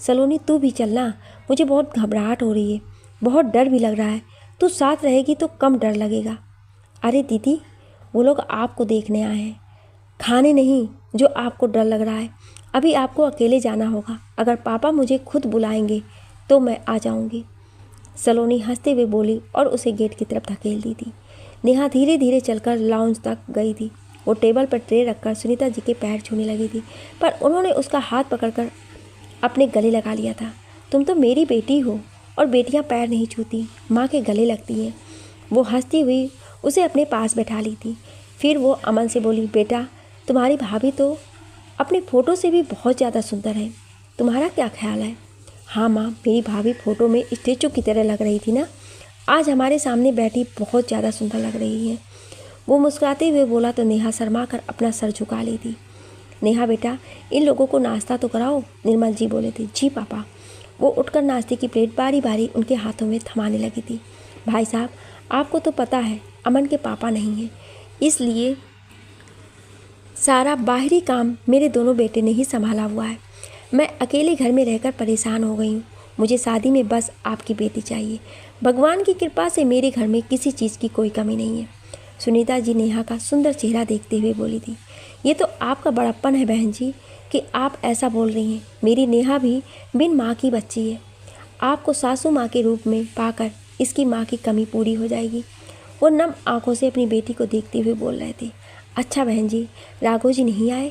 सलोनी, तू भी चलना, मुझे बहुत घबराहट हो रही है, बहुत डर भी लग रहा है। तू साथ रहेगी तो कम डर लगेगा। अरे दीदी, वो लोग आपको देखने आए हैं, खाने नहीं जो आपको डर लग रहा है। अभी आपको अकेले जाना होगा। अगर पापा मुझे खुद बुलाएंगे तो मैं आ जाऊंगी। सलोनी हंसते हुए बोली और उसे गेट की तरफ धकेल दी थी। नेहा धीरे धीरे चलकर लाउंज तक गई थी। वो टेबल पर ट्रे रखकर सुनीता जी के पैर छूने लगी थी, पर उन्होंने उसका हाथ पकड़कर अपने गले लगा लिया था। तुम तो मेरी बेटी हो और बेटियां पैर नहीं छूती, माँ के गले लगती हैं। वो हंसती हुई उसे अपने पास बैठा ली थी। फिर वो अमन से बोली, बेटा, तुम्हारी भाभी तो अपने फ़ोटो से भी बहुत ज़्यादा सुंदर है, तुम्हारा क्या ख्याल है? हाँ माँ, मेरी भाभी फ़ोटो में स्टेचू की तरह लग रही थी ना, आज हमारे सामने बैठी बहुत ज़्यादा सुंदर लग रही है। वो मुस्कुराते हुए बोला तो नेहा शर्मा कर अपना सर झुका ली थी। नेहा बेटा, इन लोगों को नाश्ता तो कराओ, निर्मल जी बोले थे। जी पापा। वो उठकर नाश्ते की प्लेट बारी बारी उनके हाथों में थमाने लगी थी। भाई साहब, आपको तो पता है अमन के पापा नहीं हैं, इसलिए सारा बाहरी काम मेरे दोनों बेटे ने ही संभाला हुआ है। मैं अकेले घर में रहकर परेशान हो गई हूँ। मुझे शादी में बस आपकी बेटी चाहिए। भगवान की कृपा से मेरे घर में किसी चीज़ की कोई कमी नहीं है। सुनीता जी नेहा का सुंदर चेहरा देखते हुए बोली थी। ये तो आपका बड़प्पन है बहन जी कि आप ऐसा बोल रही हैं। मेरी नेहा भी बिन माँ की बच्ची है। आपको सासू माँ के रूप में पाकर इसकी माँ की कमी पूरी हो जाएगी। वो नम आंखों से अपनी बेटी को देखते हुए बोल रहे थे। अच्छा बहन जी, राघव जी नहीं आए?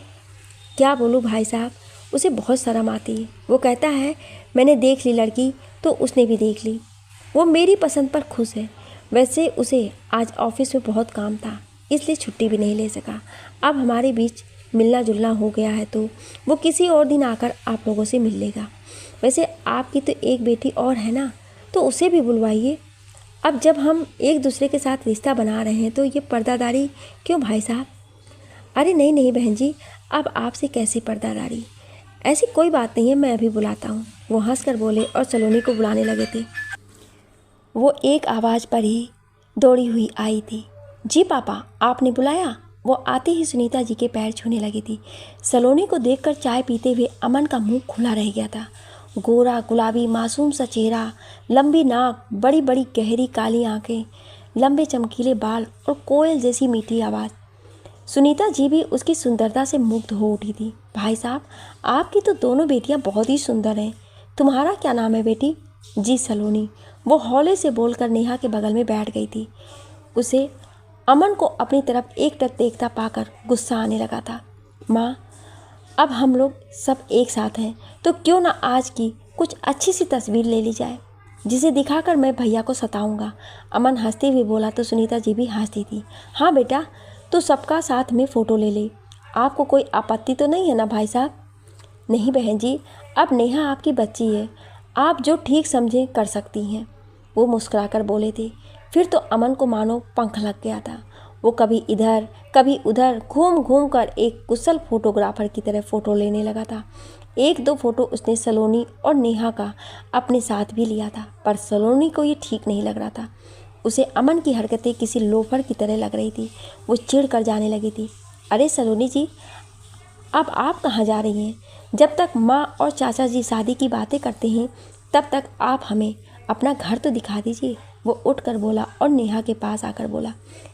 क्या बोलूँ भाई साहब, उसे बहुत शर्म आती है। वो कहता है मैंने देख ली लड़की तो उसने भी देख ली। वो मेरी पसंद पर खुश है। वैसे उसे आज ऑफिस में बहुत काम था, इसलिए छुट्टी भी नहीं ले सका। अब हमारे बीच मिलना जुलना हो गया है तो वो किसी और दिन आकर आप लोगों से मिल लेगा। वैसे आपकी तो एक बेटी और है ना, तो उसे भी बुलवाइए। अब जब हम एक दूसरे के साथ रिश्ता बना रहे हैं तो ये पर्दादारी क्यों भाई साहब? अरे नहीं नहीं बहन जी, अब आपसे कैसे पर्दादारी? ऐसी कोई बात नहीं है, मैं अभी बुलाता हूँ। वो हंसकर बोले और सलोनी को बुलाने लगे थे। वो एक आवाज़ पर ही दौड़ी हुई आई थी। जी पापा, आपने बुलाया? वो आते ही सुनीता जी के पैर छूने लगी थी। सलोनी को देखकर चाय पीते हुए अमन का मुंह खुला रह गया था। गोरा गुलाबी मासूम सा चेहरा, लंबी नाक, बड़ी बड़ी गहरी काली आंखें, लंबे चमकीले बाल और कोयल जैसी मीठी आवाज़। सुनीता जी भी उसकी सुंदरता से मुग्ध हो उठी थी। भाई साहब, आपकी तो दोनों बेटियां बहुत ही सुंदर हैं। तुम्हारा क्या नाम है बेटी? जी सलोनी। वो हौले से बोलकर नेहा के बगल में बैठ गई थी। उसे अमन को अपनी तरफ एकटक देखता पाकर गुस्सा आने लगा था। माँ, अब हम लोग सब एक साथ हैं तो क्यों ना आज की कुछ अच्छी सी तस्वीर ले ली जाए, जिसे दिखाकर मैं भैया को सताऊंगा। अमन हंसते हुए बोला तो सुनीता जी भी हंसती थी। हाँ बेटा, तो सबका साथ में फ़ोटो ले ले। आपको कोई आपत्ति तो नहीं है ना भाई साहब? नहीं बहन जी, अब नेहा आपकी बच्ची है, आप जो ठीक समझें कर सकती हैं, वो मुस्कुराकर बोले थे। फिर तो अमन को मानो पंख लग गया था। वो कभी इधर कभी उधर घूम घूम कर एक कुशल फोटोग्राफर की तरह फ़ोटो लेने लगा था। एक दो फ़ोटो उसने सलोनी और नेहा का अपने साथ भी लिया था, पर सलोनी को ये ठीक नहीं लग रहा था। उसे अमन की हरकतें किसी लोफर की तरह लग रही थी। वो चिढ़ कर जाने लगी थी। अरे सलोनी जी, अब आप कहाँ जा रही हैं? जब तक माँ और चाचा जी शादी की बातें करते हैं तब तक आप हमें अपना घर तो दिखा दीजिए। वो उठकर बोला और नेहा के पास आकर बोला,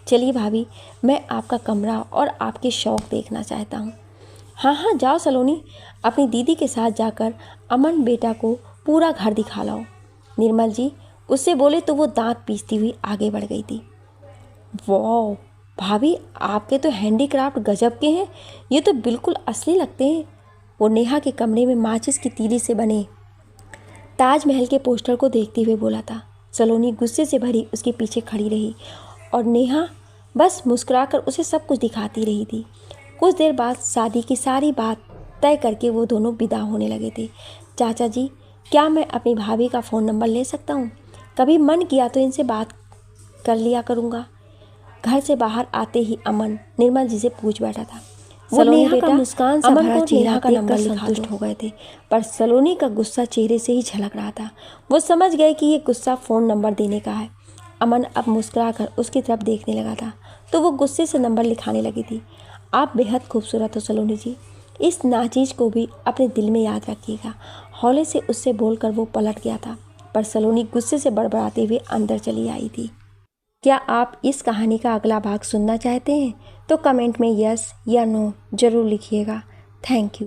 चलिए भाभी, मैं आपका कमरा और आपके शौक़ देखना चाहता हूँ। हाँ हाँ, जाओ सलोनी, अपनी दीदी के साथ जाकर अमन बेटा को पूरा घर दिखा लाओ। निर्मल जी उससे बोले तो वो दांत पीसती हुई आगे बढ़ गई थी। वाह भाभी, आपके तो हैंडीक्राफ्ट गजब के हैं, ये तो बिल्कुल असली लगते हैं। वो नेहा के कमरे में माचिस की तीली से बने ताजमहल के पोस्टर को देखते हुए बोला था। सलोनी गुस्से से भरी उसके पीछे खड़ी रही और नेहा बस मुस्कुराकर उसे सब कुछ दिखाती रही थी। कुछ देर बाद शादी की सारी बात तय करके वो दोनों विदा होने लगे थे। चाचा जी, क्या मैं अपनी भाभी का फ़ोन नंबर ले सकता हूँ? कभी मन किया तो इनसे बात कर लिया करूँगा। घर से बाहर आते ही अमन निर्मल जी से पूछ बैठा था। सलोनी बेटा, मुस्कान अमन को नेहा का नंबर संतुष्ट हो गए थे, पर सलोनी का गुस्सा चेहरे से ही झलक रहा था। वो समझ गए कि ये गुस्सा फ़ोन नंबर देने का है। अमन अब मुस्कुराकर उसकी तरफ देखने लगा था तो वो गुस्से से नंबर लिखाने लगी थी। आप बेहद खूबसूरत हो सलोनी जी, इस नाचीज़ को भी अपने दिल में याद रखिएगा। हौले से उससे बोलकर वो पलट गया था, पर सलोनी गुस्से से बड़बड़ाते हुए अंदर चली आई थी। क्या आप इस कहानी का अगला भाग सुनना चाहते हैं? तो कमेंट में यस या नो ज़रूर लिखिएगा। Thank you.